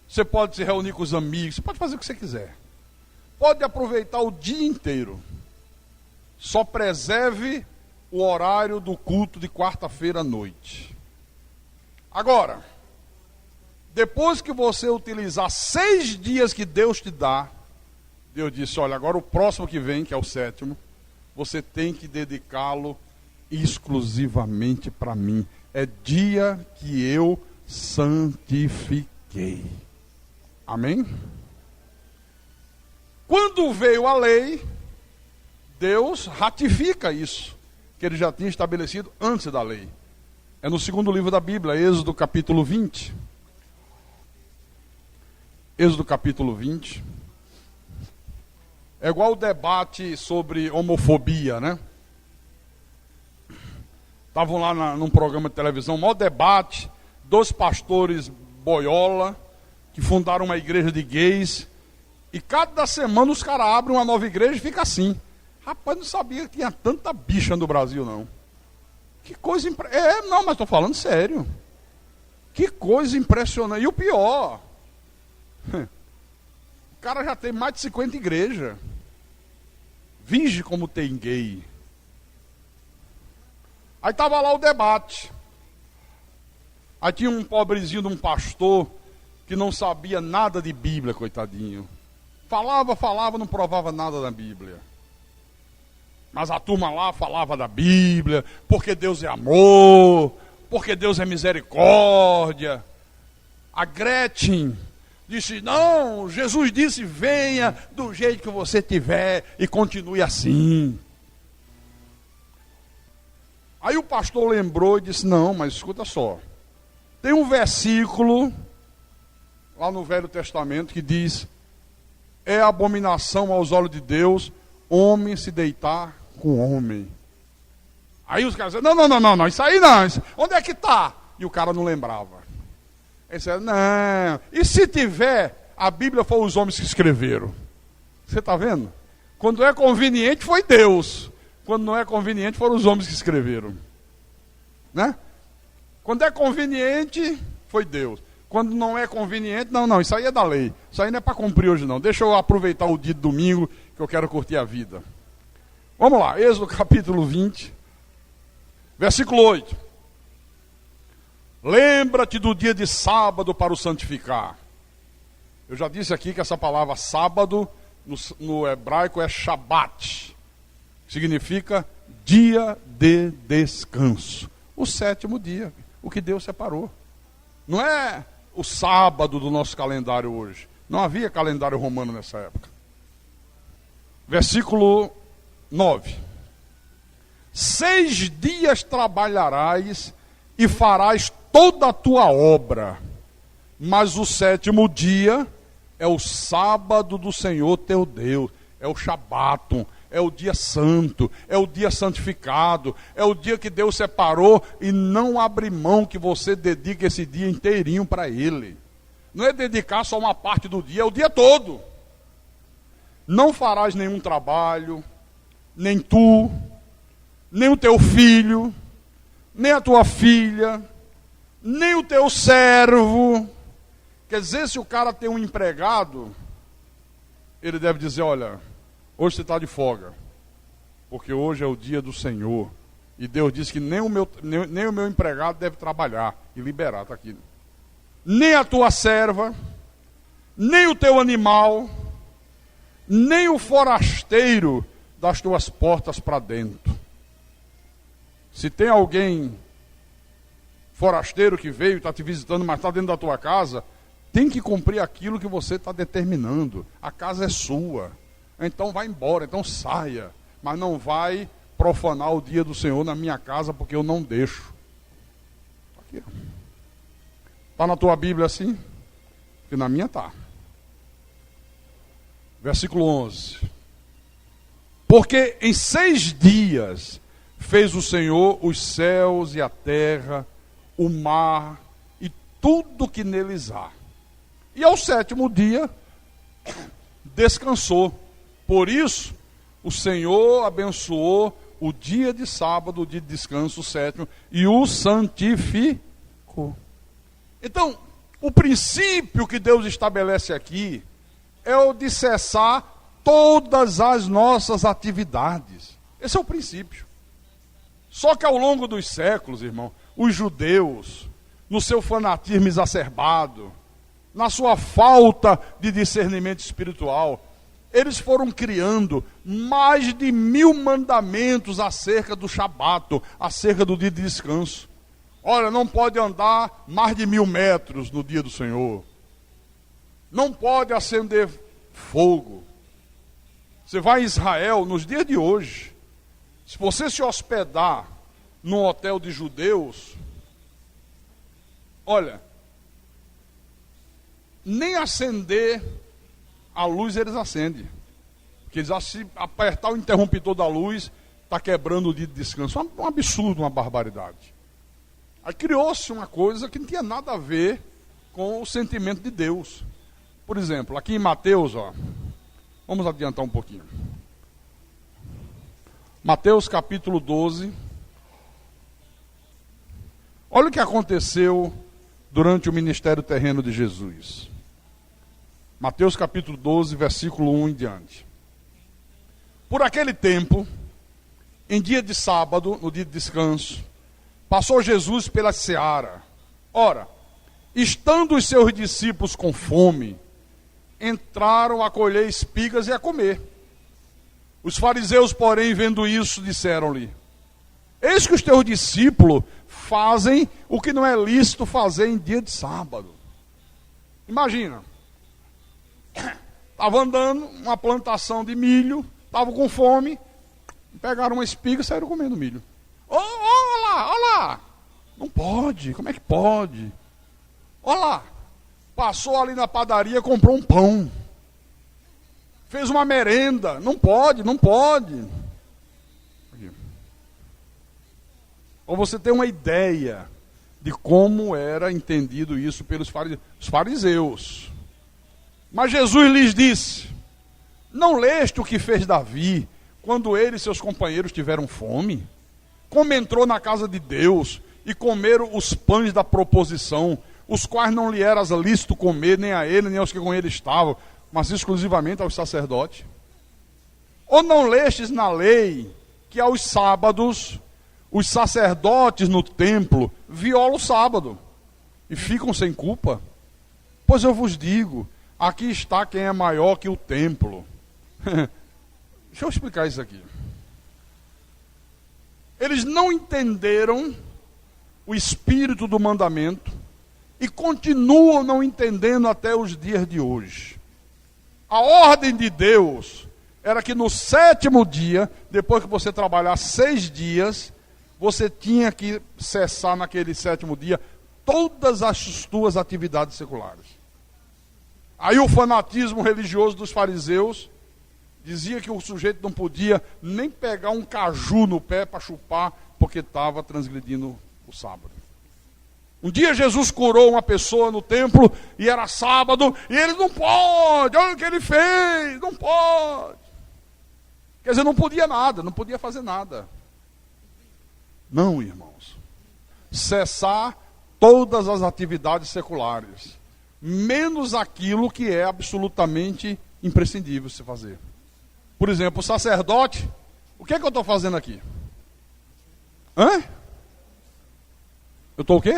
você pode se reunir com os amigos, você pode fazer o que você quiser. Pode aproveitar o dia inteiro. só preserve o horário do culto de quarta-feira à noite. Agora, depois que você utilizar 6 dias que Deus te dá, Deus disse, olha, agora o próximo que vem, que é o 7º, você tem que dedicá-lo exclusivamente para mim. É dia que eu santifiquei. Amém? Quando veio a lei, Deus ratifica isso, que ele já tinha estabelecido antes da lei. É no 2º livro da Bíblia, Êxodo capítulo 20. Êxodo capítulo 20. É igual o debate sobre homofobia, né? Estavam lá num programa de televisão, maior debate, 2 pastores boiola, que fundaram uma igreja de gays, e cada semana os caras abrem uma nova igreja e fica assim. Rapaz, não sabia que tinha tanta bicha no Brasil, não. Que coisa não, mas estou falando sério. Que coisa impressionante. E o pior, o cara já tem mais de 50 igrejas. Vige como tem gay. Aí estava lá o debate. Aí tinha um pobrezinho de um pastor que não sabia nada de Bíblia, coitadinho. Falava, não provava nada da Bíblia. Mas a turma lá falava da Bíblia, porque Deus é amor, porque Deus é misericórdia. A Gretchen disse, não, Jesus disse, venha do jeito que você tiver e continue assim. Aí o pastor lembrou e disse, não, mas escuta só. Tem um versículo lá no Velho Testamento que diz, é abominação aos olhos de Deus homem se deitar com homem. Aí os caras disseram, não, isso aí não, onde é que está? E o cara não lembrava. Ele disse, não, e se tiver, a Bíblia foi os homens que escreveram. Você está vendo? Quando é conveniente foi Deus, quando não é conveniente foram os homens que escreveram. Né? Quando é conveniente foi Deus. Quando não é conveniente, não, isso aí é da lei. Isso aí não é para cumprir hoje não. Deixa eu aproveitar o dia de domingo que eu quero curtir a vida. Vamos lá, Êxodo capítulo 20, versículo 8. Lembra-te do dia de sábado para o santificar. Eu já disse aqui que essa palavra sábado no hebraico é Shabat. Significa dia de descanso. O 7º dia, o que Deus separou. Não é o sábado do nosso calendário hoje. Não havia calendário romano nessa época. Versículo 9. 6 dias trabalharás e farás toda a tua obra, mas o 7º dia é o sábado do Senhor teu Deus, é o Shabat, é o dia santo, é o dia santificado, é o dia que Deus separou e não abre mão que você dedique esse dia inteirinho para Ele. Não é dedicar só uma parte do dia, é o dia todo. Não farás nenhum trabalho, nem tu, nem o teu filho, nem a tua filha, nem o teu servo. Quer dizer, se o cara tem um empregado, ele deve dizer, olha, hoje você está de folga, porque hoje é o dia do Senhor. E Deus disse que nem o meu empregado deve trabalhar e liberar, está aqui. Nem a tua serva, nem o teu animal, nem o forasteiro das tuas portas para dentro. Se tem alguém forasteiro que veio e está te visitando, mas está dentro da tua casa, tem que cumprir aquilo que você está determinando. A casa é sua. Então vai embora, então saia. Mas não vai profanar o dia do Senhor na minha casa, porque eu não deixo. Aqui. Está na tua Bíblia assim? Porque na minha está. Versículo 11. Porque em 6 dias fez o Senhor os céus e a terra, o mar e tudo que neles há. E ao 7º dia descansou. Por isso, o Senhor abençoou o dia de sábado, o dia de descanso, o 7º, e o santificou. Então, o princípio que Deus estabelece aqui é o de cessar todas as nossas atividades. Esse é o princípio. Só que ao longo dos séculos, irmão, os judeus, no seu fanatismo exacerbado, na sua falta de discernimento espiritual, eles foram criando mais de 1000 mandamentos acerca do Shabat, acerca do dia de descanso. Olha, não pode andar mais de 1000 metros no dia do Senhor. Não pode acender fogo. Você vai em Israel, nos dias de hoje, se você se hospedar num hotel de judeus, olha, nem acender a luz eles acendem. Porque eles acham que se apertar o interruptor da luz, está quebrando o dia de descanso. Um absurdo, uma barbaridade. Aí criou-se uma coisa que não tinha nada a ver com o sentimento de Deus. Por exemplo, aqui em Mateus, vamos adiantar um pouquinho. Mateus capítulo 12. Olha o que aconteceu durante o ministério terreno de Jesus. Mateus capítulo 12, versículo 1 em diante. Por aquele tempo, em dia de sábado, no dia de descanso, passou Jesus pela seara. Ora, estando os seus discípulos com fome, entraram a colher espigas e a comer. Os fariseus, porém, vendo isso, disseram-lhe: eis que os teus discípulos fazem o que não é lícito fazer em dia de sábado. Imagina, estava andando uma plantação de milho, estavam com fome, pegaram uma espiga e saíram comendo milho. Olha lá, não pode, como é que pode? Olha lá, passou ali na padaria, comprou um pão, fez uma merenda, não pode. Aqui. Ou você tem uma ideia de como era entendido isso pelos fariseus. Mas Jesus lhes disse: não leste o que fez Davi, quando ele e seus companheiros tiveram fome? Como entrou na casa de Deus e comeram os pães da proposição, os quais não lhe era lícito comer, nem a ele, nem aos que com ele estavam, mas exclusivamente aos sacerdotes? Ou não lestes na lei que aos sábados os sacerdotes no templo violam o sábado e ficam sem culpa? Pois eu vos digo, aqui está quem é maior que o templo. Deixa eu explicar isso aqui. Eles não entenderam o espírito do mandamento e continuam não entendendo até os dias de hoje. A ordem de Deus era que no 7º dia, depois que você trabalhar 6 dias, você tinha que cessar naquele 7º dia todas as tuas atividades seculares. Aí o fanatismo religioso dos fariseus dizia que o sujeito não podia nem pegar um caju no pé para chupar, porque estava transgredindo o sábado. Um dia Jesus curou uma pessoa no templo, e era sábado, e ele não pode, olha o que ele fez, não pode. Quer dizer, não podia nada, não podia fazer nada. Não, irmãos. Cessar todas as atividades seculares, menos aquilo que é absolutamente imprescindível se fazer. Por exemplo, o sacerdote, o que é que eu estou fazendo aqui? Eu estou o quê?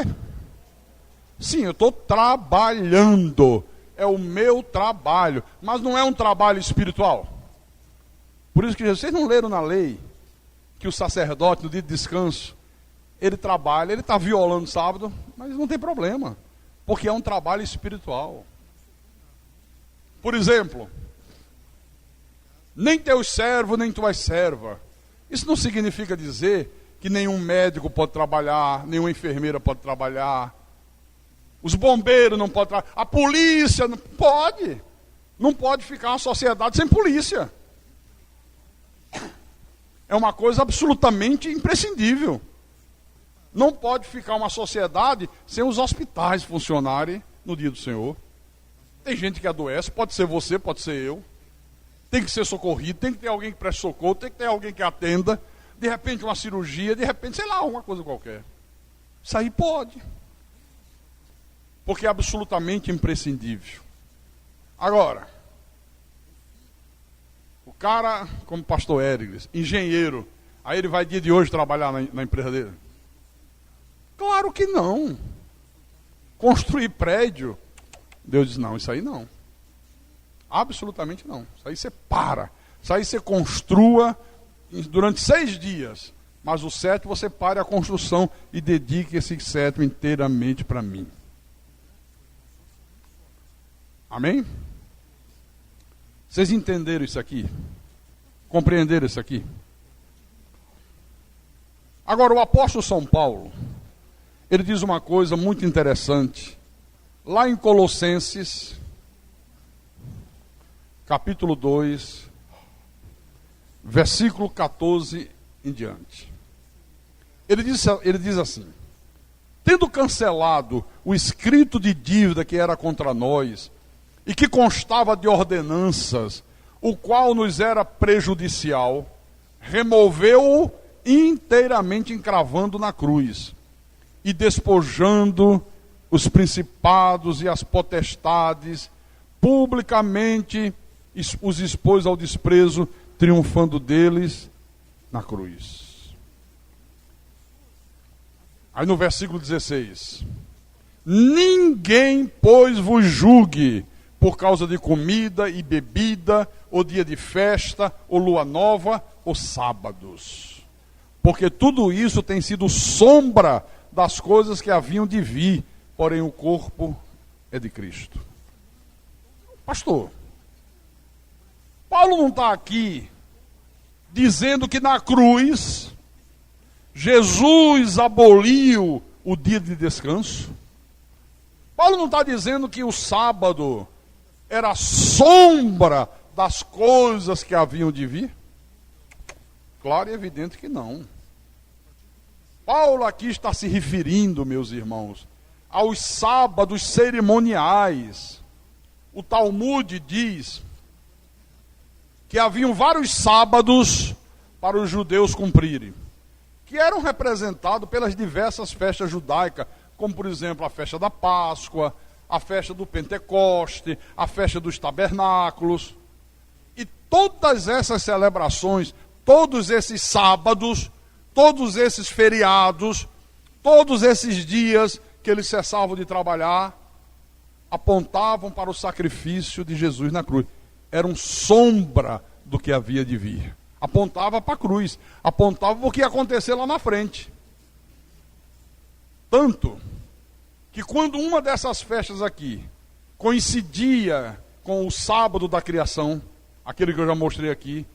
Sim, eu estou trabalhando. É o meu trabalho. Mas não é um trabalho espiritual. Por isso que vocês não leram na lei que o sacerdote, no dia de descanso, ele trabalha, ele está violando o sábado, mas não tem problema, porque é um trabalho espiritual. Por exemplo, nem teu servo, nem tua serva. Isso não significa dizer que nenhum médico pode trabalhar, nenhuma enfermeira pode trabalhar, os bombeiros não podem trabalhar, a polícia não pode. Não pode ficar uma sociedade sem polícia. É uma coisa absolutamente imprescindível. Não pode ficar uma sociedade sem os hospitais funcionarem no dia do Senhor. Tem gente que adoece, pode ser você, pode ser eu. Tem que ser socorrido, tem que ter alguém que preste socorro, tem que ter alguém que atenda. De repente uma cirurgia, de repente, sei lá, uma coisa qualquer. Isso aí pode. Porque é absolutamente imprescindível. Agora, o cara, como pastor Érigles, engenheiro, Aí ele vai dia de hoje trabalhar na empresa dele? Claro que não. Construir prédio, Deus diz, não, isso aí não. Absolutamente não. Isso aí você para. Isso aí você construa durante 6 dias. Mas o 7 você pare a construção e dedique esse 7 inteiramente para mim. Amém? Vocês entenderam isso aqui? Compreenderam isso aqui? Agora, o apóstolo São Paulo, ele diz uma coisa muito interessante. Lá em Colossenses, capítulo 2, versículo 14 em diante. Ele diz assim: tendo cancelado o escrito de dívida que era contra nós, e que constava de ordenanças, o qual nos era prejudicial, removeu-o inteiramente encravando na cruz, e despojando os principados e as potestades, publicamente os expôs ao desprezo, triunfando deles na cruz. Aí no versículo 16: ninguém, pois, vos julgue por causa de comida e bebida, ou dia de festa, ou lua nova, ou sábados. Porque tudo isso tem sido sombra das coisas que haviam de vir, porém o corpo é de Cristo. Pastor, Paulo não está aqui dizendo que na cruz Jesus aboliu o dia de descanso? Paulo não está dizendo que o sábado era sombra das coisas que haviam de vir? Claro e evidente que não. Paulo aqui está se referindo, meus irmãos, aos sábados cerimoniais. O Talmud diz que haviam vários sábados para os judeus cumprirem, que eram representados pelas diversas festas judaicas, como por exemplo a festa da Páscoa, a festa do Pentecoste, a festa dos tabernáculos. E todas essas celebrações, todos esses sábados, todos esses feriados, todos esses dias que eles cessavam de trabalhar, apontavam para o sacrifício de Jesus na cruz. Eram sombra do que havia de vir. Apontava para a cruz, apontava para o que ia acontecer lá na frente. Tanto que quando uma dessas festas aqui coincidia com o sábado da criação, aquele que eu já mostrei aqui,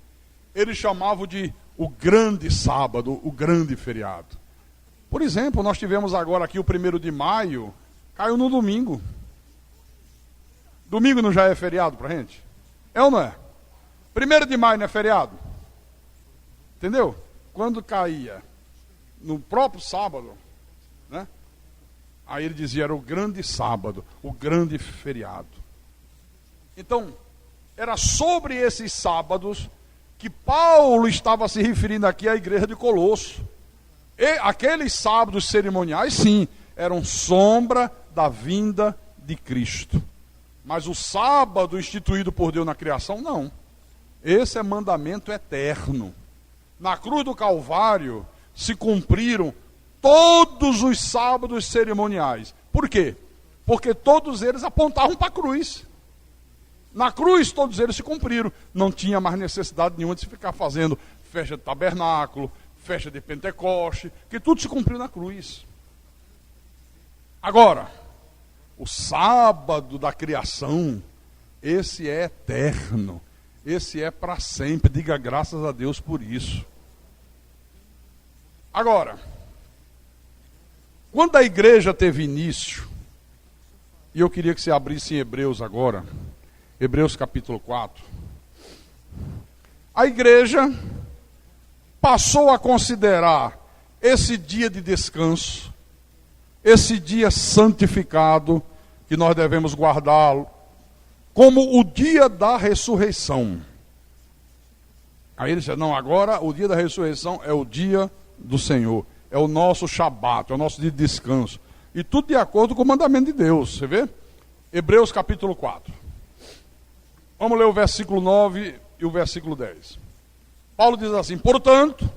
eles chamavam de o grande sábado, o grande feriado. Por exemplo, nós tivemos agora aqui o 1º de maio, caiu no domingo. Domingo não já é feriado para a gente? É ou não é? 1º de maio não é feriado? Entendeu? Quando caía no próprio sábado, né? Aí ele dizia, era o grande sábado, o grande feriado. Então, era sobre esses sábados que Paulo estava se referindo aqui à igreja de Colosso. E aqueles sábados cerimoniais, sim, eram sombra da vinda de Cristo. Mas o sábado instituído por Deus na criação, não. Esse é mandamento eterno. Na cruz do Calvário se cumpriram todos os sábados cerimoniais. Por quê? Porque todos eles apontavam para a cruz. Na cruz todos eles se cumpriram. Não tinha mais necessidade nenhuma de se ficar fazendo festa de tabernáculo, festa de Pentecoste, que tudo se cumpriu na cruz. Agora, o sábado da criação, esse é eterno. Esse é para sempre. Diga graças a Deus por isso. Agora, quando a igreja teve início, e eu queria que você abrisse em Hebreus agora, Hebreus capítulo 4, a igreja passou a considerar esse dia de descanso, esse dia santificado, que nós devemos guardá-lo, como o dia da ressurreição. Aí ele disse, não, agora o dia da ressurreição é o dia do Senhor, é o nosso Shabat, é o nosso dia de descanso. E tudo de acordo com o mandamento de Deus, você vê? Hebreus capítulo 4. Vamos ler o versículo 9 e o versículo 10. Paulo diz assim, portanto,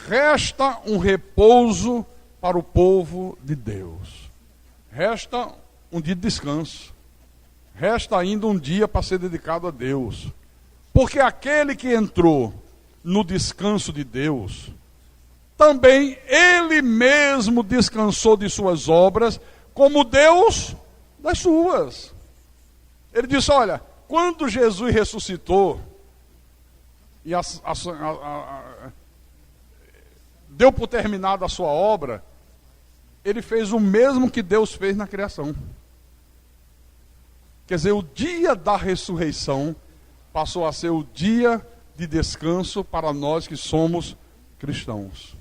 resta um repouso para o povo de Deus. Resta um dia de descanso. Resta ainda um dia para ser dedicado a Deus. Porque aquele que entrou no descanso de Deus, também ele mesmo descansou de suas obras, como Deus das suas. Ele disse, olha, quando Jesus ressuscitou, e deu por terminada a sua obra, ele fez o mesmo que Deus fez na criação. Quer dizer, o dia da ressurreição passou a ser o dia de descanso para nós que somos cristãos.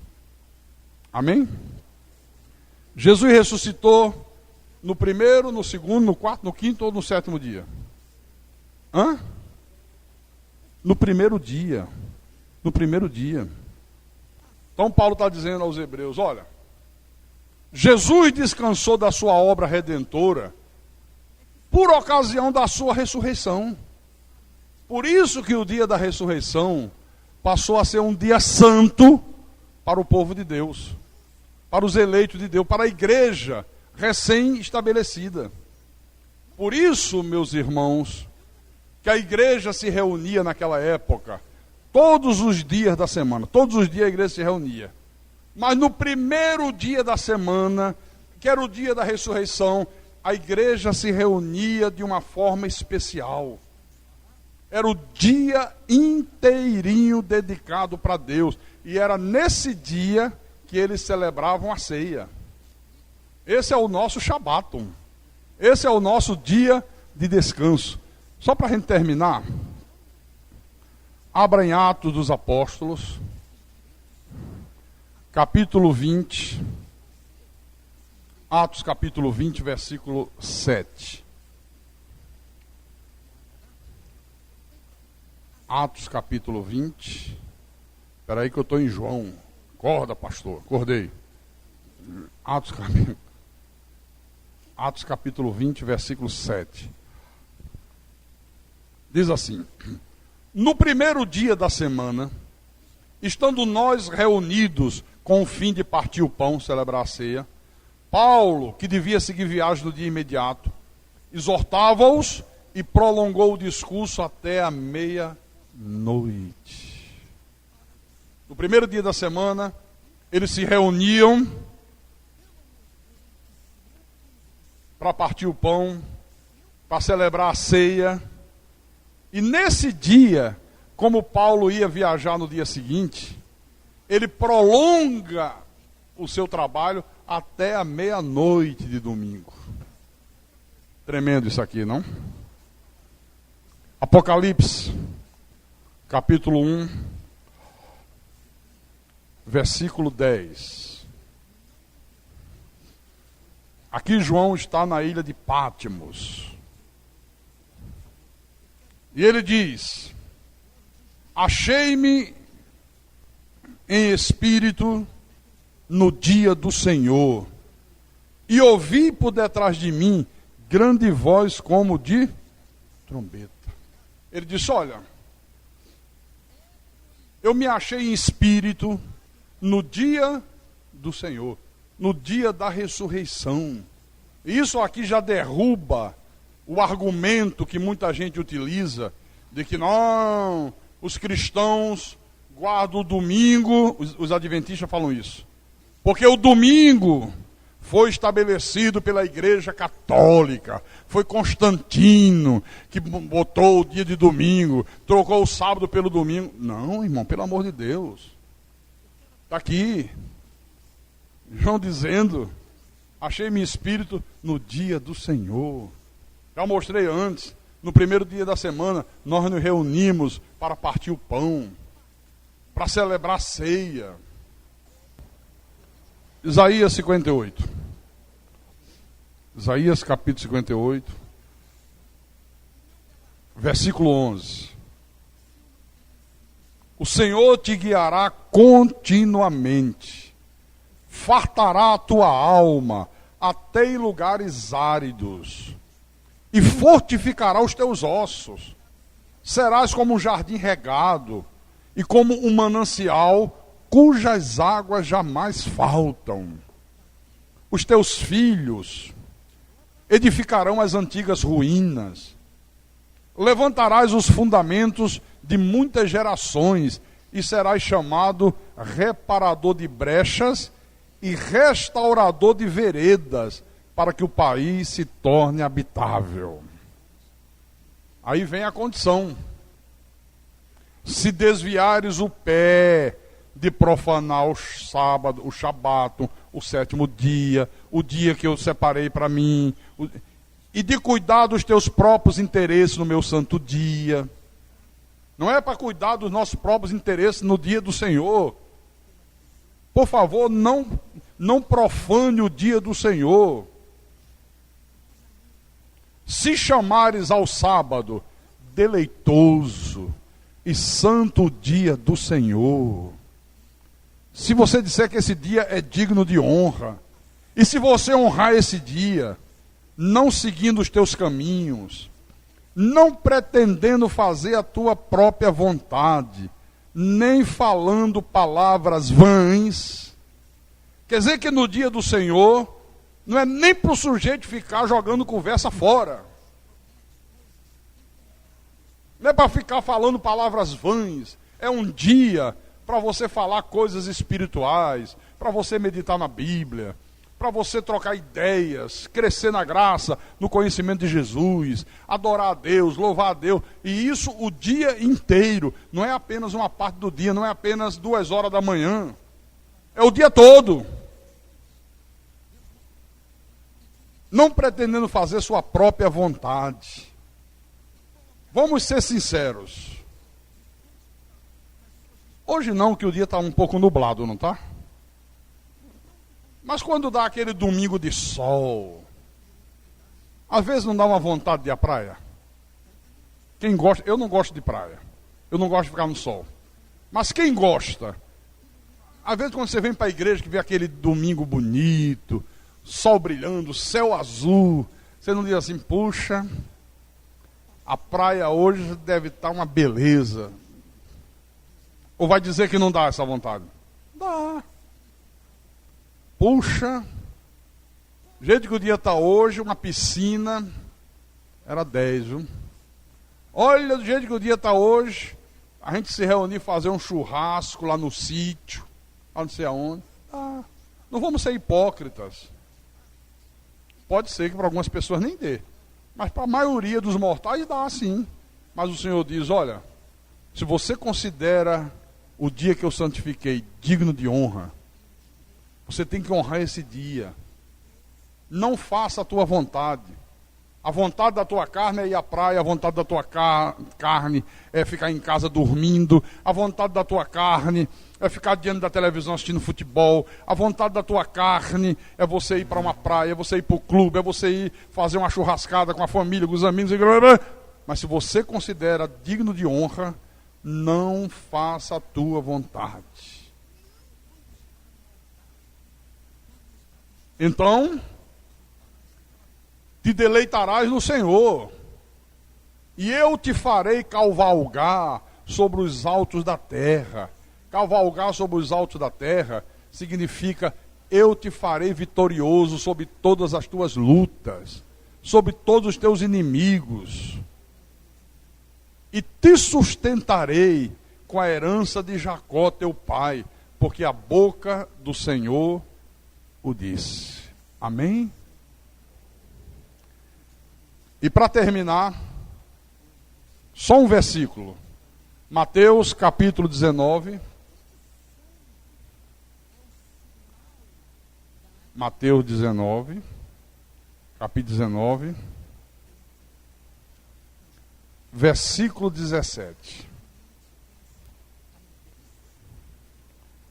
Amém? Jesus ressuscitou no primeiro, no segundo, no quarto, no quinto ou no sétimo dia? No primeiro dia. No primeiro dia. Então Paulo está dizendo aos hebreus, olha, Jesus descansou da sua obra redentora por ocasião da sua ressurreição. Por isso que o dia da ressurreição passou a ser um dia santo para o povo de Deus, para os eleitos de Deus, para a igreja recém-estabelecida. Por isso, meus irmãos, que a igreja se reunia naquela época, todos os dias da semana, todos os dias a igreja se reunia. Mas no primeiro dia da semana, que era o dia da ressurreição, a igreja se reunia de uma forma especial. Era o dia inteirinho dedicado para Deus. E era nesse dia que eles celebravam a ceia. Esse é o nosso Shabatum. Esse é o nosso dia de descanso. Só para a gente terminar, abra em Atos dos Apóstolos, capítulo 20. Atos capítulo 20, versículo 7. Atos capítulo 20. Espera aí que eu estou em João. Acorda, pastor. Acordei. Atos capítulo 20, versículo 7. Diz assim: no primeiro dia da semana, estando nós reunidos com o fim de partir o pão, celebrar a ceia, Paulo, que devia seguir viagem no dia imediato, exortava-os e prolongou o discurso até a meia-noite. No primeiro dia da semana, eles se reuniam para partir o pão, para celebrar a ceia. E nesse dia, como Paulo ia viajar no dia seguinte, ele prolonga o seu trabalho até a meia-noite de domingo. Tremendo isso aqui, não? Apocalipse, capítulo 1, versículo 10. Aqui João está na ilha de Pátimos. E ele diz: achei-me em espírito no dia do Senhor, e ouvi por detrás de mim grande voz como de trombeta. Ele disse: olha, eu me achei em espírito no dia do Senhor, no dia da ressurreição. Isso aqui já derruba o argumento que muita gente utiliza de que não, os cristãos guardam o domingo, os adventistas falam isso, porque o domingo foi estabelecido pela Igreja Católica, foi Constantino que botou o dia de domingo, trocou o sábado pelo domingo. Não, irmão, pelo amor de Deus. Está aqui, João dizendo: achei-me espírito no dia do Senhor. Já mostrei antes, no primeiro dia da semana, nós nos reunimos para partir o pão, para celebrar a ceia. Isaías 58. Isaías capítulo 58, versículo 11. O Senhor te guiará continuamente, fartará a tua alma até em lugares áridos, e fortificará os teus ossos. Serás como um jardim regado, e como um manancial cujas águas jamais faltam. Os teus filhos edificarão as antigas ruínas. Levantarás os fundamentos de muitas gerações e serás chamado reparador de brechas e restaurador de veredas, para que o país se torne habitável. Aí vem a condição. Se desviares o pé de profanar o sábado, o shabat, o sétimo dia, o dia que eu separei para mim, e de cuidar dos teus próprios interesses no meu santo dia. Não é para cuidar dos nossos próprios interesses no dia do Senhor. Por favor, não profane o dia do Senhor. Se chamares ao sábado deleitoso e santo dia do Senhor, se você disser que esse dia é digno de honra, e se você honrar esse dia, não seguindo os teus caminhos, não pretendendo fazer a tua própria vontade, nem falando palavras vãs, quer dizer que no dia do Senhor, não é nem para o sujeito ficar jogando conversa fora. Não é para ficar falando palavras vãs. É um dia para você falar coisas espirituais, para você meditar na Bíblia, para você trocar ideias, crescer na graça, no conhecimento de Jesus, adorar a Deus, louvar a Deus. E isso o dia inteiro. Não é apenas uma parte do dia, não é apenas 2 horas da manhã. É o dia todo. Não pretendendo fazer sua própria vontade. Vamos ser sinceros. Hoje não, que o dia está um pouco nublado, não está? Mas quando dá aquele domingo de sol, às vezes não dá uma vontade de ir à praia. Quem gosta, eu não gosto de praia. Eu não gosto de ficar no sol. Mas quem gosta, às vezes quando você vem para a igreja que vê aquele domingo bonito, sol brilhando, céu azul, você não diz assim, puxa, a praia hoje deve estar uma beleza. Ou vai dizer que não dá essa vontade? Dá. Puxa, do jeito que o dia está hoje, uma piscina era 10, viu? Olha, do jeito que o dia está hoje, a gente se reunir, fazer um churrasco lá no sítio, lá não sei aonde. Não vamos ser hipócritas. Pode ser que para algumas pessoas nem dê, mas para a maioria dos mortais dá sim. Mas o Senhor diz, olha, se você considera o dia que eu santifiquei digno de honra, você tem que honrar esse dia. Não faça a tua vontade. A vontade da tua carne é ir à praia, a vontade da tua carne é ficar em casa dormindo, a vontade da tua carne é ficar diante da televisão assistindo futebol, a vontade da tua carne é você ir para uma praia, é você ir para o clube, é você ir fazer uma churrascada com a família, com os amigos, mas se você considera digno de honra, não faça a tua vontade. Então, te deleitarás no Senhor, e eu te farei cavalgar sobre os altos da terra. Cavalgar sobre os altos da terra significa eu te farei vitorioso sobre todas as tuas lutas, sobre todos os teus inimigos, e te sustentarei com a herança de Jacó teu pai, porque a boca do Senhor o disse. Amém? E para terminar, só um versículo. Mateus capítulo 19. Mateus 19. Capítulo 19. Versículo 17.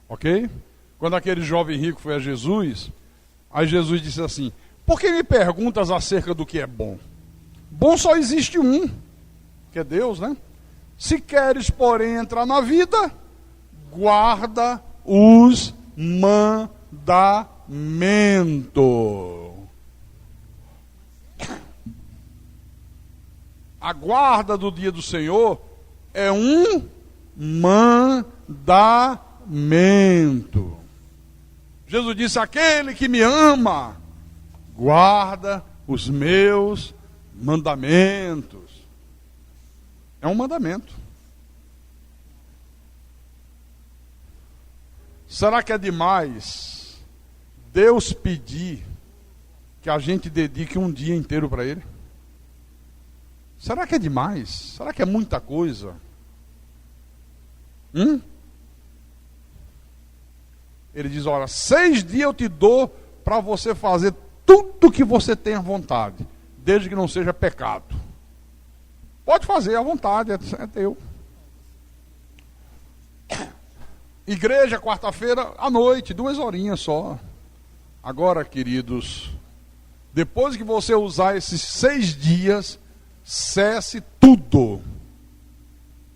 Ok? Quando aquele jovem rico foi a Jesus, aí Jesus disse assim, por que me perguntas acerca do que é bom? Bom só existe um, que é Deus, né? Se queres, porém, entrar na vida, guarda os mandamentos. A guarda do dia do Senhor é um mandamento. mandamento. Jesus disse: aquele que me ama, guarda os meus mandamentos. É um mandamento. Será que é demais Deus pedir que a gente dedique um dia inteiro para Ele? Será que é demais? Será que é muita coisa? Ele diz: olha, 6 dias eu te dou para você fazer tudo que você tem à vontade, desde que não seja pecado. Pode fazer à vontade, é teu. Igreja, quarta-feira à noite, 2 horinhas só. Agora, queridos, depois que você usar esses 6 dias, cesse tudo.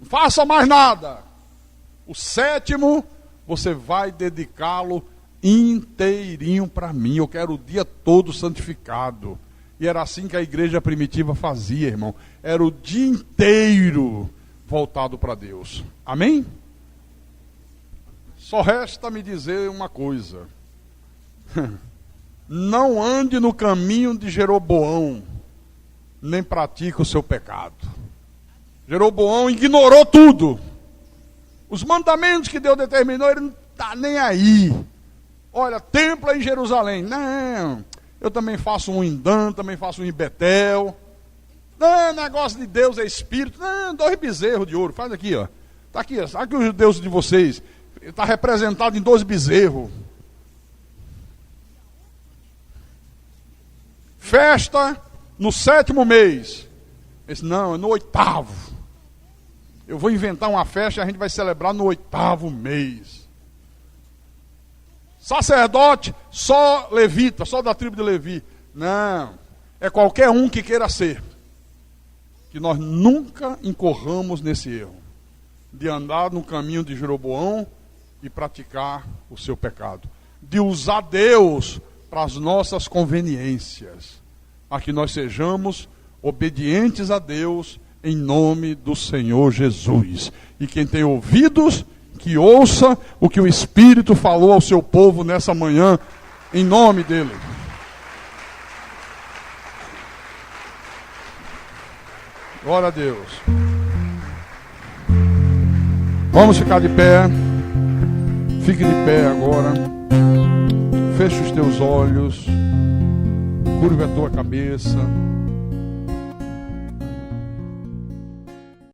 Não faça mais nada. O 7º, você vai dedicá-lo inteirinho para mim. Eu quero o dia todo santificado. E era assim que a igreja primitiva fazia, irmão. Era o dia inteiro voltado para Deus. Amém? Só resta me dizer uma coisa. Não ande no caminho de Jeroboão, nem pratique o seu pecado. Jeroboão ignorou tudo. Os mandamentos que Deus determinou, ele não está nem aí. Olha, templo em Jerusalém. Não, eu também faço um em Dan, também faço um em Betel. Não, negócio de Deus é espírito. Não, 2 bezerros de ouro. Faz aqui, ó. Está aqui, ó. Sabe que o Deus de vocês está representado em 2 bezerros. Festa no 7º mês. Ele disse: não, é no 8º. Eu vou inventar uma festa e a gente vai celebrar no 8º mês. Sacerdote, só levita, só da tribo de Levi. Não, é qualquer um que queira ser. Que nós nunca incorramos nesse erro de andar no caminho de Jeroboão e praticar o seu pecado. De usar Deus para as nossas conveniências. A que nós sejamos obedientes a Deus em nome do Senhor Jesus. E quem tem ouvidos, que ouça o que o Espírito falou ao seu povo nessa manhã, em nome dele. Glória a Deus. Vamos ficar de pé. Fique de pé agora. Feche os teus olhos. Curva a tua cabeça.